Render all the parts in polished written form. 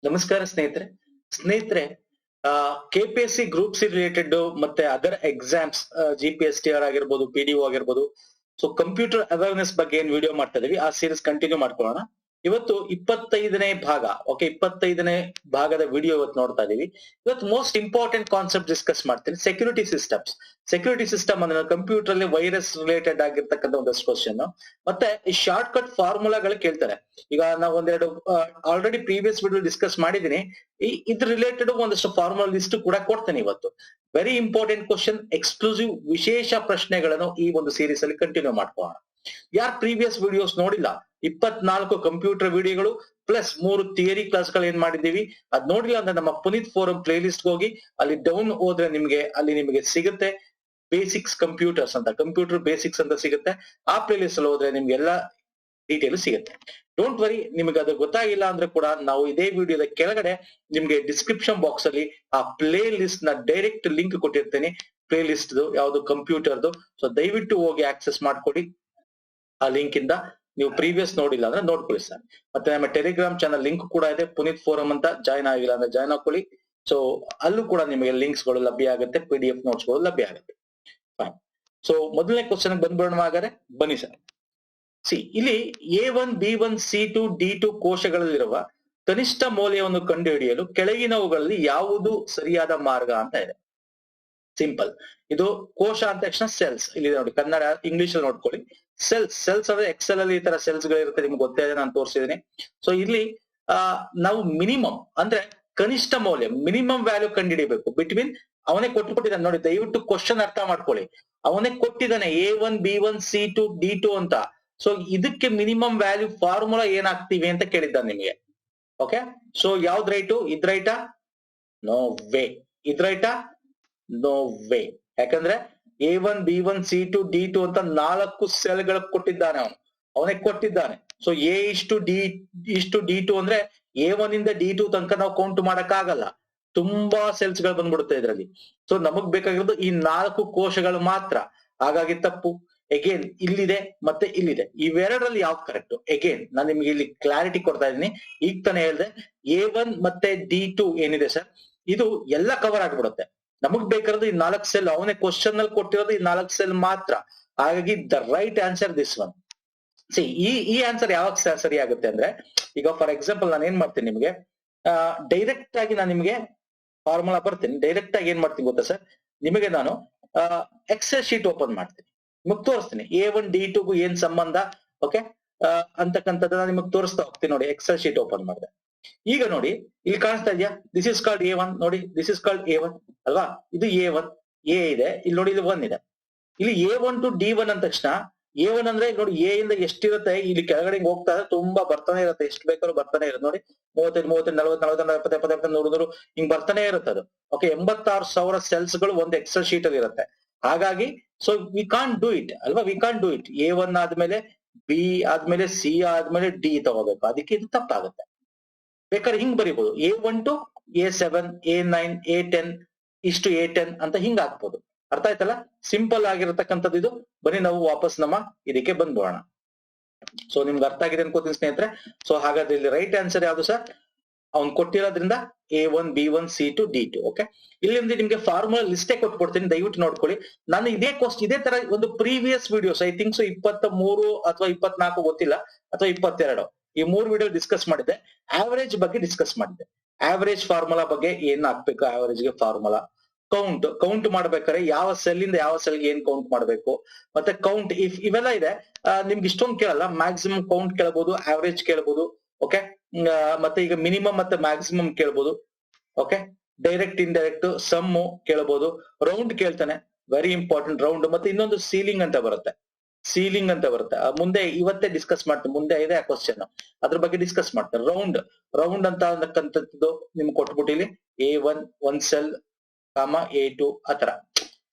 ನಮಸ್ಕಾರ ಸ್ನೇಹಿತರೆ KPSC group C related ಮತ್ತೆ ಅದರ್ ಎಕ್ಸಾಮ್ಸ್ GPSTR ಆಗಿರ್ಬೋದು PDO ಆಗಿರ್ಬೋದು ಸೊ ಕಂಪ್ಯೂಟರ್ ಅವೇರ್ನೆಸ್ ಬಗ್ಗೆ ಏನ್ ವಿಡಿಯೋ ಮಾಡ್ತಾ ಇದೀವಿ ಆ ಸೀರೀಸ್ ಕಂಟಿನ್ಯೂ ಮಾಡ್ಕೊಳ್ಳೋಣ. ಇವತ್ತು 25ನೇ ಭಾಗ. ಓಕೆ, 25ನೇ ಭಾಗದ ವಿಡಿಯೋ ಇವತ್ತು ನೋಡ್ತಾ ಇದೀವಿ. ಇವತ್ತು ಮೋಸ್ಟ್ ಇಂಪಾರ್ಟೆಂಟ್ ಕಾನ್ಸೆಪ್ಟ್ ಡಿಸ್ಕಸ್ ಮಾಡ್ತೀನಿ, ಸೆಕ್ಯೂರಿಟಿ ಸಿಸ್ಟಮ್ಸ್. ಸೆಕ್ಯೂರಿಟಿ ಸಿಸ್ಟಮ್ ಅಂದ್ರೆ ಕಂಪ್ಯೂಟರ್ ಅಲ್ಲಿ ವೈರಸ್ ರಿಲೇಟೆಡ್ ಆಗಿರ್ತಕ್ಕಂಥ ಒಂದಷ್ಟು ಕ್ವಶನ್, ಮತ್ತೆ ಈ ಶಾರ್ಟ್ ಕಟ್ ಫಾರ್ಮುಲಾಗಳು ಕೇಳ್ತಾರೆ. ಈಗ ನಾವು ಒಂದೆರಡು ಆಲ್ರೆಡಿ ಪ್ರೀವಿಯಸ್ ವಿಡಿಯೋ ಡಿಸ್ಕಸ್ ಮಾಡಿದೀನಿ. ಇದ್ರ ರಿಲೇಟೆಡ್ ಒಂದಷ್ಟು ಫಾರ್ಮುಲಾ ಲಿಸ್ಟ್ ಕೂಡ ಕೊಡ್ತೇನೆ ಇವತ್ತು. ವೆರಿ ಇಂಪಾರ್ಟೆಂಟ್ ಕ್ವಶನ್, ಎಕ್ಸ್ಕ್ಲೂಸಿವ್ ವಿಶೇಷ ಪ್ರಶ್ನೆಗಳನ್ನು ಈ ಒಂದು ಸೀರೀಸ್ ಅಲ್ಲಿ ಕಂಟಿನ್ಯೂ ಮಾಡ್ಕೊಳ್ಳೋಣ. ಯಾರು ಪ್ರೀವಿಯಸ್ ವಿಡಿಯೋಸ್ ನೋಡಿಲ್ಲ, 24 ಕಂಪ್ಯೂಟರ್ ವಿಡಿಯೋಗಳು ಪ್ಲಸ್ 3 ಥಿಯರಿ ಕ್ಲಾಸ್ ಗಳು ಏನ್ ಮಾಡಿದೀವಿ, ಅದ್ ನೋಡಿಲ್ಲ ಅಂದ್ರೆ ನಮ್ಮ ಪುನೀತ್ ಫೋರಂ ಪ್ಲೇ ಲಿಸ್ಟ್ ಹೋಗಿ ಅಲ್ಲಿ ಡೌನ್ ಹೋದ್ರೆ ನಿಮಗೆ ಸಿಗುತ್ತೆ. ಬೇಸಿಕ್ಸ್ ಕಂಪ್ಯೂಟರ್ಸ್ ಅಂತ, ಕಂಪ್ಯೂಟರ್ ಬೇಸಿಕ್ಸ್ ಅಂತ ಸಿಗುತ್ತೆ. ಆ ಪ್ಲೇ ಲಿಸ್ಟ್ ಅಲ್ಲಿ ಹೋದ್ರೆ ನಿಮ್ಗೆ ಎಲ್ಲಾ ಡೀಟೇಲ್ ಸಿಗುತ್ತೆ. ಡೋಂಟ್ ವರಿ, ನಿಮ್ಗೆ ಅದು ಗೊತ್ತಾಗಿಲ್ಲ ಅಂದ್ರೆ ಕೂಡ ನಾವು ಇದೇ ವಿಡಿಯೋದ ಕೆಳಗಡೆ ನಿಮ್ಗೆ ಡಿಸ್ಕ್ರಿಪ್ಷನ್ ಬಾಕ್ಸ್ ಅಲ್ಲಿ ಆ ಪ್ಲೇ ಲಿಸ್ಟ್ ನ ಡೈರೆಕ್ಟ್ ಲಿಂಕ್ ಕೊಟ್ಟಿರ್ತೇನೆ. ಪ್ಲೇ ಲಿಸ್ಟ್ ಯಾವ್ದು ಕಂಪ್ಯೂಟರ್ದು. ಸೊ ದಯವಿಟ್ಟು ಹೋಗಿ ಆಕ್ಸೆಸ್ ಮಾಡ್ಕೊಡಿ ಆ ಲಿಂಕ್ ಇಂದ. ನೀವು ಪ್ರೀವಿಯಸ್ ನೋಡಿಲ್ಲ ಅಂದ್ರೆ ನೋಡ್ಕೊಳ್ಳಿ ಸರ್. ಮತ್ತೆ ನಮ್ಮ ಟೆಲಿಗ್ರಾಮ್ ಚಾನಲ್ ಲಿಂಕ್ ಕೂಡ ಇದೆ, ಪುನೀತ್ ಫೋರಂ ಅಂತ. ಜಾಯ್ನ್ ಆಗಿಲ್ಲ ಅಂದ್ರೆ ಜಾಯ್ನ್ ಹಾಕೊಳ್ಳಿ. ಸೊ ಅಲ್ಲೂ ಕೂಡ ನಿಮಗೆ ಲಿಂಕ್ಸ್ ಗಳು ಲಭ್ಯ ಆಗುತ್ತೆ, PDF ನೋಟ್ಸ್ ಗಳು ಲಭ್ಯ ಆಗುತ್ತೆ. ಫೈನ್. ಸೊ ಮೊದಲನೇ ಕ್ವಶನ್ ಬಂದ್ಬಿಡೋಣ ಹಾಗಾದ್ರೆ, ಬನ್ನಿ ಸರ್. ಇಲ್ಲಿ A1, B1, C2, D2 ಕೋಶಗಳಲ್ಲಿರುವ ಕನಿಷ್ಠ ಮೌಲ್ಯವನ್ನು ಕಂಡುಹಿಡಿಯಲು ಕೆಳಗಿನವುಗಳಲ್ಲಿ ಯಾವುದು ಸರಿಯಾದ ಮಾರ್ಗ ಅಂತ ಇದೆ. ಸಿಂಪಲ್. ಇದು ಕೋಶ ಅಂದ ತಕ್ಷಣ ಸೆಲ್ಸ್ ಇಲ್ಲಿ ನೋಡಿ, ಕನ್ನಡ ಇಂಗ್ಲಿಷ್ ಅಲ್ಲಿ ನೋಡ್ಕೊಳ್ಳಿ. ಸೆಲ್ಸ್ ಅಂದ್ರೆ ಎಕ್ಸೆಲ್ ಅಲ್ಲಿ ಈ ತರ ಸೆಲ್ಸ್ ಗಳಿರುತ್ತೆ, ನಿಮ್ಗೆ ಗೊತ್ತೇ ಇದೆ, ನಾನು ತೋರಿಸಿದೀನಿ. ಸೊ ಇಲ್ಲಿ ನಾವು ಮಿನಿಮಮ್ ಅಂದ್ರೆ ಕನಿಷ್ಠ ಮೌಲ್ಯ, ಮಿನಿಮಮ್ ವ್ಯಾಲ್ಯೂ ಕಂಡುಹಿಡಿಬೇಕು. ಬಿಟ್ವೀನ್ ಅವನೇ ಕೊಟ್ಟಿದ್ದಾನೆ ನೋಡಿ, ದಯವಿಟ್ಟು ಕ್ವಶನ್ ಅರ್ಥ ಮಾಡ್ಕೊಳ್ಳಿ. ಅವನೇ ಕೊಟ್ಟಿದ್ದಾನೆ A1, B1, C2, D2 ಅಂತ. ಸೊ ಇದಕ್ಕೆ ಮಿನಿಮಮ್ ವ್ಯಾಲ್ಯೂ ಫಾರ್ಮುಲಾ ಏನಾಗ್ತೀವಿ ಅಂತ ಕೇಳಿದ್ದಾನೆ ನಿಮಗೆ. ಓಕೆ, ಸೊ ಯಾವ್ದು ರೈಟು? ಇದ್ ರೈಟಾ? No way. ಇದ್ ರೈಟಾ? No way. ಯಾಕಂದ್ರೆ A1, B1, C2, D2 ಅಂತ 4 ಸೆಲ್ ಗಳು ಕೊಟ್ಟಿದ್ದಾನೆ ಅವನೇ ಕೊಟ್ಟಿದ್ದಾನೆ. ಸೊ A:D:2 ಅಂದ್ರೆ A1 ಇಂದ D2 ತನಕ ನಾವು ಕೌಂಟ್ ಮಾಡಕ್ ಆಗಲ್ಲ, ತುಂಬಾ ಸೆಲ್ಸ್ ಗಳು ಬಂದ್ಬಿಡುತ್ತೆ ಇದರಲ್ಲಿ. ಸೊ ನಮಗ್ ಬೇಕಾಗಿರೋದು ಈ 4 ಕೋಶಗಳು ಮಾತ್ರ. ಹಾಗಾಗಿ ತಪ್ಪು. ಅಗೇನ್ ಇಲ್ಲಿದೆ ಮತ್ತೆ ಇಲ್ಲಿದೆ, ಇವೆರಡರಲ್ಲಿ ಯಾವ್ದು ಕರೆಕ್ಟ್? ಅಗೇನ್ ನಾನು ನಿಮ್ಗೆ ಇಲ್ಲಿ ಕ್ಲಾರಿಟಿ ಕೊಡ್ತಾ ಇದ್ದೀನಿ. ಈಗ ತಾನೇ ಹೇಳ್ದೆ, A1 ಮತ್ತೆ D2 ಏನಿದೆ ಸರ್, ಇದು ಎಲ್ಲ ಕವರ್ ಆಗ್ಬಿಡುತ್ತೆ. ನಮಗ್ ಬೇಕಾಗಿರೋದು ಈ 4 ಸೆಲ್. ಅವನೇ ಕ್ವಶನ್ ಅಲ್ಲಿ ಕೊಟ್ಟಿರೋದು ಈ 4 ಸೆಲ್ ಮಾತ್ರ. ಹಾಗಾಗಿ the right answer this one. ಈ ಆನ್ಸರ್ ಯಾವಾಗ ಸರಿ ಆಗುತ್ತೆ ಅಂದ್ರೆ, ಈಗ ಫಾರ್ ಎಕ್ಸಾಂಪಲ್ ನಾನು ಏನ್ ಮಾಡ್ತೀನಿ ನಿಮ್ಗೆ, ಡೈರೆಕ್ಟ್ ಆಗಿ ನಾನು ನಿಮ್ಗೆ ಫಾರ್ಮುಲಾ ಬರ್ತೀನಿ. ಡೈರೆಕ್ಟ್ ಆಗಿ ಏನ್ ಮಾಡ್ತೀನಿ ಗೊತ್ತಾ ಸರ್, ನಿಮಗೆ ನಾನು ಎಕ್ಸೆಲ್ ಶೀಟ್ ಓಪನ್ ಮಾಡ್ತೀನಿ, ನಿಮಗ್ ತೋರಿಸ್ತೀನಿ A1 D2 ಏನ್ ಸಂಬಂಧ. ಓಕೆ, ಅಂತಕ್ಕಂಥದ್ದು ನಾನು ನಿಮಗ್ ತೋರಿಸ್ತಾ ಹೋಗ್ತೀನಿ. ನೋಡಿ, ಎಕ್ಸೆಲ್ ಶೀಟ್ ಓಪನ್ ಮಾಡಿದೆ. ಈಗ ನೋಡಿ, ಇಲ್ಲಿ ಕಾಣಿಸ್ತಾ ಇದೆಯಾ? This is called A1. ನೋಡಿ, ದಿಸ್ ಇಸ್ ಕಾಲ್ಡ್ A1 ಅಲ್ವಾ? ಇದು A1, A ಇದೆ. ಇಲ್ಲಿ ನೋಡಿ, ಇಲ್ಲಿ 1 ಇದೆ. ಇಲ್ಲಿ A1 to D1 ಅಂದ ತಕ್ಷಣ A1 ಅಂದ್ರೆ ನೋಡಿ, A ಇಂದ ಎಷ್ಟಿರುತ್ತೆ ಇಲ್ಲಿ ಕೆಳಗಡೆ ಹೋಗ್ತಾ ಇದ್ರೆ ತುಂಬಾ ಬರ್ತಾನೆ ಇರುತ್ತೆ, ಎಷ್ಟು ಬೇಕಾದ್ರೂ ಬರ್ತಾನೆ ಇರುತ್ತೆ. ನೋಡಿ, 35, 40, 40, 40, 70, 70, 100 ಹಿಂಗ್ ಬರ್ತಾನೆ ಇರುತ್ತೆ ಅದು. ಓಕೆ, 86,000 ಸೆಲ್ಸ್ ಗಳು ಒಂದು ಎಕ್ಸೆಲ್ ಶೀಟ್ ಅಲ್ಲಿ ಇರುತ್ತೆ. ಹಾಗಾಗಿ so we can't do it ಅಲ್ವಾ, we can't do it. A1 ಆದ್ಮೇಲೆ B ಆದ್ಮೇಲೆ C ಆದ್ಮೇಲೆ D ತಗೋಬೇಕು, ಅದಕ್ಕೆ ಇದು ತಪ್ಪಾಗುತ್ತೆ. ಬೇಕಾದ್ರೆ ಹಿಂಗ್ ಬರಿಬಹುದು, A1 to A7, A9, A10 ಇಷ್ಟು A10 ಅಂತ ಹಿಂಗ್ ಹಾಕ್ಬೋದು. ಅರ್ಥ ಆಯ್ತಲ್ಲ? ಸಿಂಪಲ್ ಆಗಿರತಕ್ಕಂಥದ್ದು ಇದು. ಬನ್ನಿ ನಾವು ವಾಪಸ್ ನಮ್ಮ ಇದಕ್ಕೆ ಬಂದ್ಬೋಣ. ಸೊ ನಿಮ್ಗೆ ಅರ್ಥ ಆಗಿದೆ ಅನ್ಕೋತೀನಿ ಸ್ನೇಹಿತರೆ. ಸೊ ಹಾಗಾದ್ರೆ ಇಲ್ಲಿ ರೈಟ್ ಆನ್ಸರ್ ಯಾವ್ದು ಸರ್? ಅವ್ನು ಕೊಟ್ಟಿರೋದ್ರಿಂದ A1, B1, C2, D2. Okay, ಇಲ್ಲಿಂದ ನಿಮ್ಗೆ ಫಾರ್ಮುಲಾ ಲಿಸ್ಟೇ ಕೊಟ್ಬಿಡ್ತೀನಿ, ದಯವಿಟ್ಟು ನೋಡ್ಕೊಳ್ಳಿ. ನಾನು ಇದೇ ತರ ಒಂದು previous videos, I think so 23 ಅಥವಾ 24 ಗೊತ್ತಿಲ್ಲ, ಅಥವಾ 22, ಈ 3 ವಿಡಿಯೋ ಡಿಸ್ಕಸ್ ಮಾಡಿದ್ದೆ. ಆವರೇಜ್ ಬಗ್ಗೆ ಡಿಸ್ಕಸ್ ಮಾಡಿದ್ದೆ. ಆವರೇಜ್ ಫಾರ್ಮುಲಾ ಬಗ್ಗೆ ಏನ್ ಹಾಕ್ಬೇಕು, ಆವರೇಜ್ ಗೆ ಫಾರ್ಮುಲಾ, ಕೌಂಟ್ ಮಾಡ್ಬೇಕಾದ್ರೆ ಯಾವ ಸೆಲ್ ಇಂದ ಯಾವ ಸೆಲ್ಗೆ ಏನ್ ಕೌಂಟ್ ಮಾಡ್ಬೇಕು, ಮತ್ತೆ ಕೌಂಟ್ ಇವೆಲ್ಲ ಇದೆ. ನಿಮ್ಗೆ ಇಷ್ಟೊಂದು ಕೇಳಲ್ಲ, ಮ್ಯಾಕ್ಸಿಮಮ್ ಕೌಂಟ್ ಕೇಳಬಹುದು, ಆವರೇಜ್ ಕೇಳಬಹುದು. ಓಕೆ, ಮತ್ತೆ ಈಗ ಮಿನಿಮಮ್ ಮತ್ತೆ ಮ್ಯಾಕ್ಸಿಮಮ್ ಕೇಳ್ಬೋದು. ಓಕೆ, ಡೈರೆಕ್ಟ್ ಇಂಡೈರೆಕ್ಟ್ ಸಮ್ ಕೇಳಬಹುದು, ರೌಂಡ್ ಕೇಳ್ತಾನೆ, ವೆರಿ ಇಂಪಾರ್ಟೆಂಟ್ ರೌಂಡ್. ಮತ್ತೆ ಇನ್ನೊಂದು ಸೀಲಿಂಗ್ ಅಂತ ಬರುತ್ತೆ, ಮುಂದೆ ಇವತ್ತೇ ಡಿಸ್ಕಸ್ ಮಾಡ್ತೀನಿ, ಮುಂದೆ ಇದೆ ಆ ಕ್ವಶನ್, ಅದ್ರ ಬಗ್ಗೆ ಡಿಸ್ಕಸ್ ಮಾಡ್ತಾರೆ. ರೌಂಡ್ ಅಂತ ಅನ್ನಕ್ಕಂಥದ್ದು ನಿಮ್ಗೆ ಕೊಟ್ಬಿಟ್ಟು ಇಲ್ಲಿ A1 1 ಸೆಲ್, A2 ಆತರ.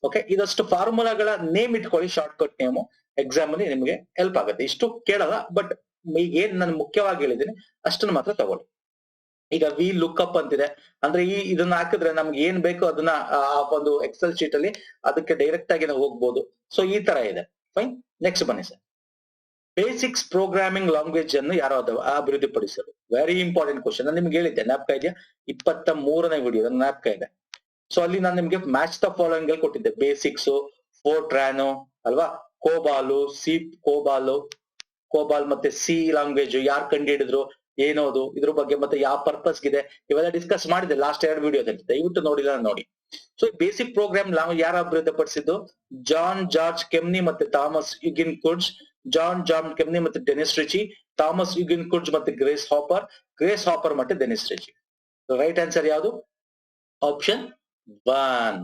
ಓಕೆ, ಇದಷ್ಟು ಫಾರ್ಮುಲಾಗಳ ನೇಮ್ ಇಟ್ಕೊಳ್ಳಿ, ಶಾರ್ಟ್ ಕಟ್ ನೇಮು. ಎಕ್ಸಾಮ್ ಅಲ್ಲಿ ನಿಮ್ಗೆ ಹೆಲ್ಪ್ ಆಗುತ್ತೆ. ಇಷ್ಟು ಕೇಳಲ್ಲ, ಬಟ್ ಈಗ ಏನ್ ನಾನು ಮುಖ್ಯವಾಗಿ ಹೇಳಿದ್ದೀನಿ ಅಷ್ಟನ್ನು ಮಾತ್ರ ತಗೊಳ್ಳಿ. ಈಗ ವಿ ಲುಕ್ ಅಪ್ ಅಂತಿದೆ ಅಂದ್ರೆ ಇದನ್ನ ಹಾಕಿದ್ರೆ ನಮ್ಗೆ ಏನ್ ಬೇಕೋ ಅದನ್ನ ಆ ಒಂದು ಎಕ್ಸೆಲ್ ಶೀಟ್ ಅಲ್ಲಿ ಅದಕ್ಕೆ ಡೈರೆಕ್ಟ್ ಆಗಿ ನಾವು ಹೋಗ್ಬೋದು. ಸೊ ಈ ತರ ಇದೆ. ಫೈನ್, ನೆಕ್ಸ್ಟ್ ಬನ್ನಿ ಸರ್. ಬೇಸಿಕ್ಸ್ ಪ್ರೋಗ್ರಾಮಿಂಗ್ ಲ್ಯಾಂಗ್ವೇಜ್ ಅನ್ನು ಯಾರು ಅಭಿವೃದ್ಧಿಪಡಿಸರು? Very important question. ನಾನು ನಿಮ್ಗೆ ಹೇಳಿದ್ದೆ, ಜ್ಞಾಪಕ ಇದೆಯಾ? 23ನೇ ವಿಡಿಯೋ ಜ್ಞಾಪಕ ಇದೆ. ಸೊ ಅಲ್ಲಿ ನಾನು ನಿಮ್ಗೆ ಮ್ಯಾಚ್ ದ ಫಾಲೋಯಿಂಗ್ ಅಲ್ಲಿ ಕೊಟ್ಟಿದ್ದೆ. ಬೇಸಿಕ್ಸ್, ಫೋರ್ಟ್ರಾನು ಅಲ್ವಾ, ಕೋಬಾಲು, ಸಿ ಕೋಬಾಲ್ ಮತ್ತೆ ಸಿ ಲ್ಯಾಂಗ್ವೇಜ್ ಯಾರು ಕಂಡು ಹಿಡಿದ್ರು, ಏನೋದು, ಇದ್ರ ಬಗ್ಗೆ ಮತ್ತೆ ಯಾವ ಪರ್ಪಸ್ ಗಿದೆ, ಇವೆಲ್ಲ ಡಿಸ್ಕಸ್ ಮಾಡಿದೆ ಲಾಸ್ಟ್ 2 ವಿಡಿಯೋದಲ್ಲಿ. ದಯವಿಟ್ಟು ನೋಡಿಲ್ಲ ನೋಡಿ. ಸೊ ಬೇಸಿಕ್ ಪ್ರೋಗ್ರಾಮ್ ಯಾರು ಅಭಿವೃದ್ಧಿಪಡಿಸಿದ್ದು? ಜಾನ್ ಜಾರ್ಜ್ ಕೆಮ್ನಿ ಮತ್ತೆ ಥಾಮಸ್ ಯುಗಿನ್ ಕುಡ್ಜ್. ಜಾನ್ ಕೆಮ್ನಿ ಮತ್ತೆ Dennis Ritchie, Thomas Eugene Kurtz ಮತ್ತೆ ಗ್ರೇಸ್ ಹಾಪರ್ ಮತ್ತೆ ಡೆನಿಸ್ ರಿಚಿ. ರೈಟ್ ಆನ್ಸರ್ ಯಾವುದು? ಆಪ್ಷನ್ 1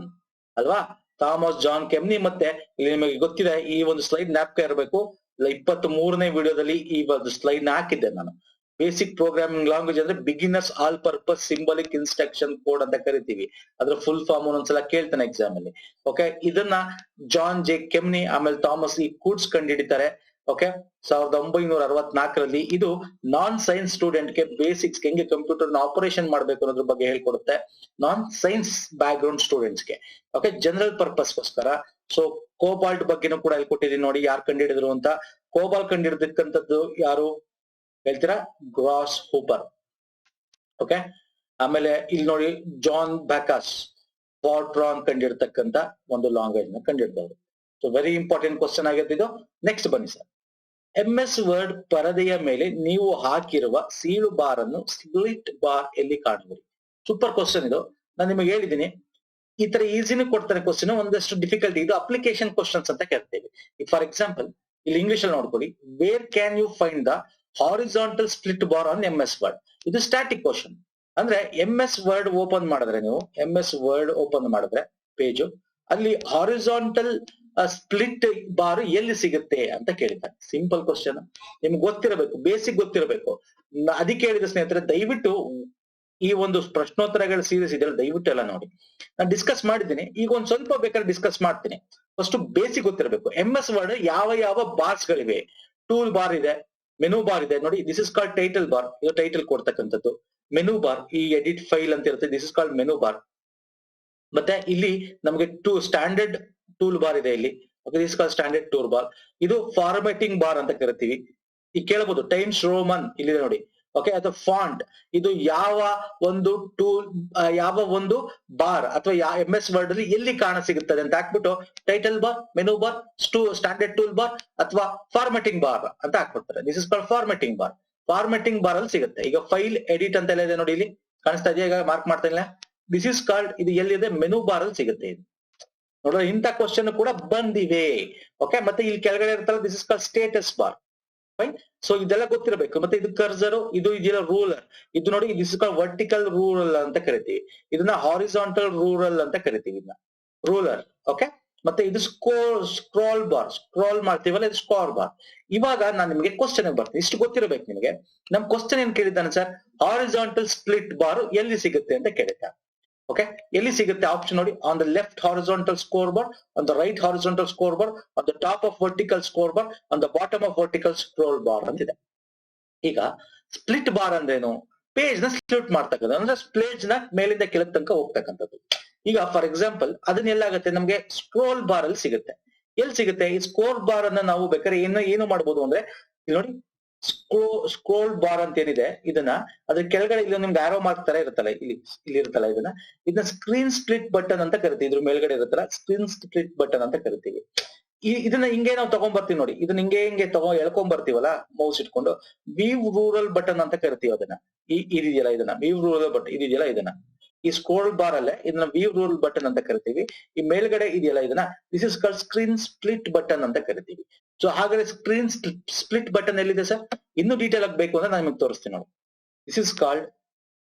ಅಲ್ವಾ? Thomas John Kemeny. ಮತ್ತೆ ಇಲ್ಲಿ ನಿಮಗೆ ಗೊತ್ತಿದೆ, ಈ ಒಂದು ಸ್ಲೈಡ್ ಜ್ಞಾಪಕ ಇರಬೇಕು, 23ನೇ ವಿಡಿಯೋದಲ್ಲಿ ಈ ಒಂದು ಸ್ಲೈಡ್ ನ ಹಾಕಿದ್ದೆ ನಾನು. ಬೇಸಿಕ್ ಪ್ರೋಗ್ರಾಮಿಂಗ್ ಲ್ಯಾಂಗ್ವೇಜ್ ಅಂದ್ರೆ beginners all purpose ಸಿಂಬಲಿಕ್ instruction code ಅಂತ ಕರಿತೀವಿ. ಅದ್ರ ಫುಲ್ ಫಾರ್ಮ್ ಒಂದೊಂದ್ಸಲ ಕೇಳ್ತಾನೆ ಎಕ್ಸಾಮ್ ಅಲ್ಲಿ. ಓಕೆ, ಇದನ್ನ ಜಾನ್ ಜೆ ಕೆಮ್ನಿ ಆಮೇಲೆ ಥಾಮಸ್ ಇ ಕುಡ್ಜ್ ಕಂಡು ಹಿಡಿತಾರೆ. ಓಕೆ, 1964ರಲ್ಲಿ. ಇದು ನಾನ್ ಸೈನ್ಸ್ ಸ್ಟೂಡೆಂಟ್ ಗೆ ಬೇಸಿಕ್ಸ್ ಹೆಂಗೆ ಕಂಪ್ಯೂಟರ್ ನ ಆಪರೇಷನ್ ಮಾಡ್ಬೇಕು ಅನ್ನೋದ್ರ ಬಗ್ಗೆ ಹೇಳ್ಕೊಡುತ್ತೆ. ನಾನ್ ಸೈನ್ಸ್ ಬ್ಯಾಕ್ ಗ್ರೌಂಡ್ ಸ್ಟೂಡೆಂಟ್ಸ್ ಗೆ. ಓಕೆ, ಜನರಲ್ ಪರ್ಪಸ್ ಗೋಸ್ಕರ. ಸೊ ಕೋಬಾಲ್ಟ್ ಬಗ್ಗೆನೂ ಕೂಡ ಇಲ್ಲಿ ಕೊಟ್ಟಿದ್ದೀನಿ ನೋಡಿ, ಯಾರು ಕಂಡಿಡಿದ್ರು ಅಂತ. ಕೋಬಾಲ್ ಕಂಡಿಡಿದಕ್ಕಂಥದ್ದು ಯಾರು ಹೇಳ್ತೀರಾ? Gross hopper. ಓಕೆ, ಆಮೇಲೆ ಇಲ್ಲಿ ನೋಡಿ ಜಾನ್ ಬ್ಯಾಕಾಸ್ ಫಾರ್ಟ್ರಾನ್ ಕಂಡಿಡ್ತಕ್ಕಂತ ಒಂದು ಲ್ಯಾಂಗ್ವೇಜ್ ನ ಕಂಡಿಡಿದವರು. ಸೊ ವೆರಿ ಇಂಪಾರ್ಟೆಂಟ್ ಕ್ವಶನ್ ಆಗಿದ್ದು ಇದು. ನೆಕ್ಸ್ಟ್ ಬನ್ನಿ ಸರ್. MS ವರ್ಡ್ ಪರದೆಯ ಮೇಲೆ ನೀವು ಹಾಕಿರುವ ಸೀಳು ಬಾರ್ ಅನ್ನು ಸ್ಪ್ಲಿಟ್ ಬಾರ್ ಎಲ್ಲಿ ಕಾಣುವಿರಿ? ಸೂಪರ್ ಕ್ವಶನ್ ಇದು. ನಾನು ನಿಮಗೆ ಹೇಳಿದ್ದೀನಿ, ಈ ತರ ಈಸಿನೂ ಕೊಡ್ತಾರೆ ಕ್ವಶನ್, ಒಂದಷ್ಟು ಡಿಫಿಕಲ್ಟಿ. ಇದು ಅಪ್ಲಿಕೇಶನ್ ಕ್ವಶನ್ಸ್ ಅಂತ ಕರಿತೇವೆ. ಫಾರ್ ಎಕ್ಸಾಂಪಲ್ ಇಲ್ಲಿ ಇಂಗ್ಲಿಷ್ ಅಲ್ಲಿ ನೋಡ್ಕೊಳ್ಳಿ, where can you find the horizontal split bar on MS word. ಇದು ಸ್ಟ್ಯಾಟಿಕ್ ಕ್ವಶನ್. ಅಂದ್ರೆ MS ವರ್ಡ್ ಓಪನ್ ಮಾಡಿದ್ರೆ, ನೀವು MS ವರ್ಡ್ ಓಪನ್ ಮಾಡಿದ್ರೆ ಪೇಜ್ ಅಲ್ಲಿ ಹಾರಿಜಾಂಟಲ್ ಸ್ಪ್ಲಿಟ್ ಬಾರ್ ಎಲ್ಲಿ ಸಿಗುತ್ತೆ ಅಂತ ಕೇಳಿದ್ದಾರೆ. ಸಿಂಪಲ್ ಕ್ವಶನ್, ನಿಮ್ಗೆ ಗೊತ್ತಿರಬೇಕು, ಬೇಸಿಕ್ ಗೊತ್ತಿರಬೇಕು. ಅದಕ್ಕೆ ಹೇಳಿದ ಸ್ನೇಹಿತರೆ, ದಯವಿಟ್ಟು ಈ ಒಂದು ಪ್ರಶ್ನೋತ್ತರಗಳ ಸೀರೀಸ್ ಇದೆಯಲ್ಲ, ದಯವಿಟ್ಟು ಎಲ್ಲ ನೋಡಿ. ನಾನು ಡಿಸ್ಕಸ್ ಮಾಡಿದ್ದೀನಿ, ಈಗ ಒಂದ್ ಸ್ವಲ್ಪ ಬೇಕಾದ್ರೆ ಡಿಸ್ಕಸ್ ಮಾಡ್ತೀನಿ. ಫಸ್ಟ್ ಬೇಸಿಕ್ ಗೊತ್ತಿರಬೇಕು. MS ವರ್ಡ್ ಯಾವ ಬಾರ್ಸ್ ಗಳಿವೆ? ಟೂಲ್ ಬಾರ್ ಇದೆ, ಮೆನು ಬಾರ್ ಇದೆ ನೋಡಿ, this is called title bar, ಇದು ಟೈಟಲ್ ಕೊಡ್ತಕ್ಕಂಥದ್ದು. ಮೆನು ಬಾರ್, ಈ ಎಡಿಟ್ ಫೈಲ್ ಅಂತ ಇರುತ್ತೆ, this is called menu bar. ಮತ್ತೆ ಇಲ್ಲಿ ನಮಗೆ ಸ್ಟ್ಯಾಂಡರ್ಡ್ ಟೂಲ್ ಬಾರ್ ಇದೆ ಇಲ್ಲಿ, this is called standard tool bar. ಇದು ಫಾರ್ಮ್ಯಾಟಿಂಗ್ ಬಾರ್ ಅಂತ ಕರಿತೀವಿ. ಈಗ ಕೇಳಬಹುದು ಟೈಮ್ಸ್ ರೋಮನ್ ಇಲ್ಲಿದೆ ನೋಡಿ. ಓಕೆ, ಅದು ಫಾಂಟ್. ಇದು ಯಾವ ಒಂದು ಟೂಲ್, ಯಾವ ಒಂದು ಬಾರ್ ಅಥವಾ MS ವರ್ಡ್ ಅಲ್ಲಿ ಎಲ್ಲಿ ಕಾಣ ಸಿಗುತ್ತದೆ ಅಂತ ಹಾಕ್ಬಿಟ್ಟು title bar, menu bar, standard tool bar ಅಥವಾ ಫಾರ್ಮ್ಯಾಟಿಂಗ್ ಬಾರ್ ಅಂತ ಹಾಕ್ಬಿಡ್ತಾರೆ. This is called formatting bar. Formatting bar ಅಲ್ಲಿ ಸಿಗುತ್ತೆ. ಈಗ ಫೈಲ್ ಎಡಿಟ್ ಅಂತೆಲ್ಲ ಇದೆ ನೋಡಿ, ಇಲ್ಲಿ ಕಾಣಿಸ್ತಾ ಇದೆಯಾ? ಈಗ ಮಾರ್ಕ್ ಮಾಡ್ತಾ ಇಲ್ಲ. ದಿಸ್ ಇಸ್ ಕಾಲ್ಡ್, ಇದು ಎಲ್ಲಿದೆ? ಮೆನು ಬಾರ್ ಅಲ್ಲಿ ಸಿಗುತ್ತೆ ಇದು. ನೋಡ್ರಿ, ಇಂಥ ಕ್ವಶನ್ ಕೂಡ ಬಂದಿವೆ. ಓಕೆ, ಮತ್ತೆ ಇಲ್ಲಿ ಕೆಳಗಡೆ ಇರ್ತಲ್ಲ, this is called status bar. Fine. So ಇದೆಲ್ಲ ಗೊತ್ತಿರಬೇಕು. ಮತ್ತೆ ಇದು ಕರ್ಸರ್, ಇದು ಇದೆಯಲ್ಲ ರೂಲರ್, ಇದು ನೋಡಿ, this is called vertical rural ಅಂತ ಕರಿತೀವಿ. ಇದನ್ನ ಹಾರಿಜಾಂಟಲ್ ರೂರಲ್ ಅಂತ ಕರಿತೀವಿ, ಇದನ್ನ ರೂಲರ್. ಓಕೆ, ಮತ್ತೆ ಇದು ಸ್ಕ್ರಾಲ್ ಬಾರ್, ಸ್ಕ್ರಾಲ್ ಮಾಡ್ತೀವಲ್ಲ, ಇದು ಸ್ಕ್ರಾಲ್ ಬಾರ್. ಇವಾಗ ನಾನು ನಿಮಗೆ ಕ್ವಶನ್ ಬರ್ತೀನಿ, ಇಷ್ಟು ಗೊತ್ತಿರಬೇಕು ನಿಮಗೆ. ನಮ್ ಕ್ವಶನ್ ಏನ್ ಕೇಳಿದ್ದಾನೆ ಸರ್? ಹಾರಿಜಾಂಟಲ್ ಸ್ಪ್ಲಿಟ್ ಬಾರ್ ಎಲ್ಲಿ ಸಿಗುತ್ತೆ ಅಂತ ಕೇಳಿದ್ದಾನೆ. ಓಕೆ, ಎಲ್ಲಿ ಸಿಗುತ್ತೆ? ಆಪ್ಷನ್ ನೋಡಿ, on the left horizontal score bar, on the right horizontal score bar, on the top of vertical score bar, on the bottom of vertical scroll bar ಅಂತಿದೆ. ಈಗ split bar ಅಂದ್ರೇನು? Page ನ split ಮಾಡ್ತಕ್ಕಂಥ, ಅಂದ್ರೆ page ನ ಮೇಲಿಂದ ಕೆಳಗ್ ತನಕ ಹೋಗ್ತಕ್ಕಂಥದ್ದು. ಈಗ ಫಾರ್ ಎಕ್ಸಾಂಪಲ್ ಅದನ್ನ ಎಲ್ಲಾಗುತ್ತೆ? ನಮ್ಗೆ ಸ್ಕ್ರೋಲ್ ಬಾರ್ ಅಲ್ಲಿ ಸಿಗುತ್ತೆ. ಎಲ್ಲಿ ಸಿಗುತ್ತೆ? ಈ ಸ್ಕೋರ್ ಬಾರ್ ಅನ್ನ ನಾವು ಬೇಕಾದ್ರೆ ಏನು ಮಾಡ್ಬೋದು ಅಂದ್ರೆ, ಇಲ್ಲಿ ನೋಡಿ, ಸ್ಕ್ರೋಲ್ ಬಾರ್ ಅಂತ ಏನಿದೆ, ಇದನ್ನ ಅದ್ರ ಕೆಳಗಡೆ ಇಲ್ಲಿ ನಿಮ್ಗೆ ಆರೋ ಮಾರ್ಕ್ ತರ ಇರುತ್ತಲ್ಲ, ಇಲ್ಲಿ ಇರುತ್ತಲ್ಲ, ಇದನ್ನ ಸ್ಕ್ರೀನ್ ಸ್ಪ್ಲಿಟ್ ಬಟನ್ ಅಂತ ಕರಿತೀವಿ. ಇದ್ರ ಮೇಲ್ಗಡೆ ಇರುತ್ತಲ್ಲ, ಸ್ಕ್ರೀನ್ ಸ್ಪ್ಲಿಟ್ ಬಟನ್ ಅಂತ ಕರಿತೀವಿ. ಇದನ್ನ ಹಿಂಗೆ ನಾವು ತಗೊಂಡ್ ಬರ್ತೀವಿ ನೋಡಿ, ಇದನ್ನ ಹಿಂಗೆ ಎಳ್ಕೊಂಡ್ ಬರ್ತೀವಲ್ಲ ಮೌಸ್ ಇಟ್ಕೊಂಡು, ವೀವ್ ರೂರಲ್ ಬಟನ್ ಅಂತ ಕರಿತೀವಿ ಅದನ್ನ. ಇದೆಯಲ್ಲ, ಇದನ್ನ ವೀವ್ ರೂರಲ್ ಬಟನ್ ಇದೆಯಲ್ಲ, ಇದನ್ನ ಈ ಸ್ಕ್ರೋಲ್ ಬಾರ್ ಅಲ್ಲೇ ಇದನ್ನ ವೀವ್ ರೂರಲ್ ಬಟನ್ ಅಂತ ಕರಿತೀವಿ. ಈ ಮೇಲ್ಗಡೆ ಇದೆಯಲ್ಲ, ಇದನ್ನ this is called screen split button ಅಂತ ಕರಿತೀವಿ. ಸೊ ಹಾಗಾದ್ರೆ ಸ್ಕ್ರೀನ್ ಸ್ಪ್ಲಿಟ್ ಬಟನ್ ಎಲ್ಲಿದೆ ಸರ್? ಇನ್ನೂ ಡೀಟೇಲ್ ಆಗಿ ಬೇಕು ಅಂದ್ರೆ ನಾನು ನಿಮಗೆ ತೋರಿಸ್ತೀನಿ ನೋಡಿ. This is called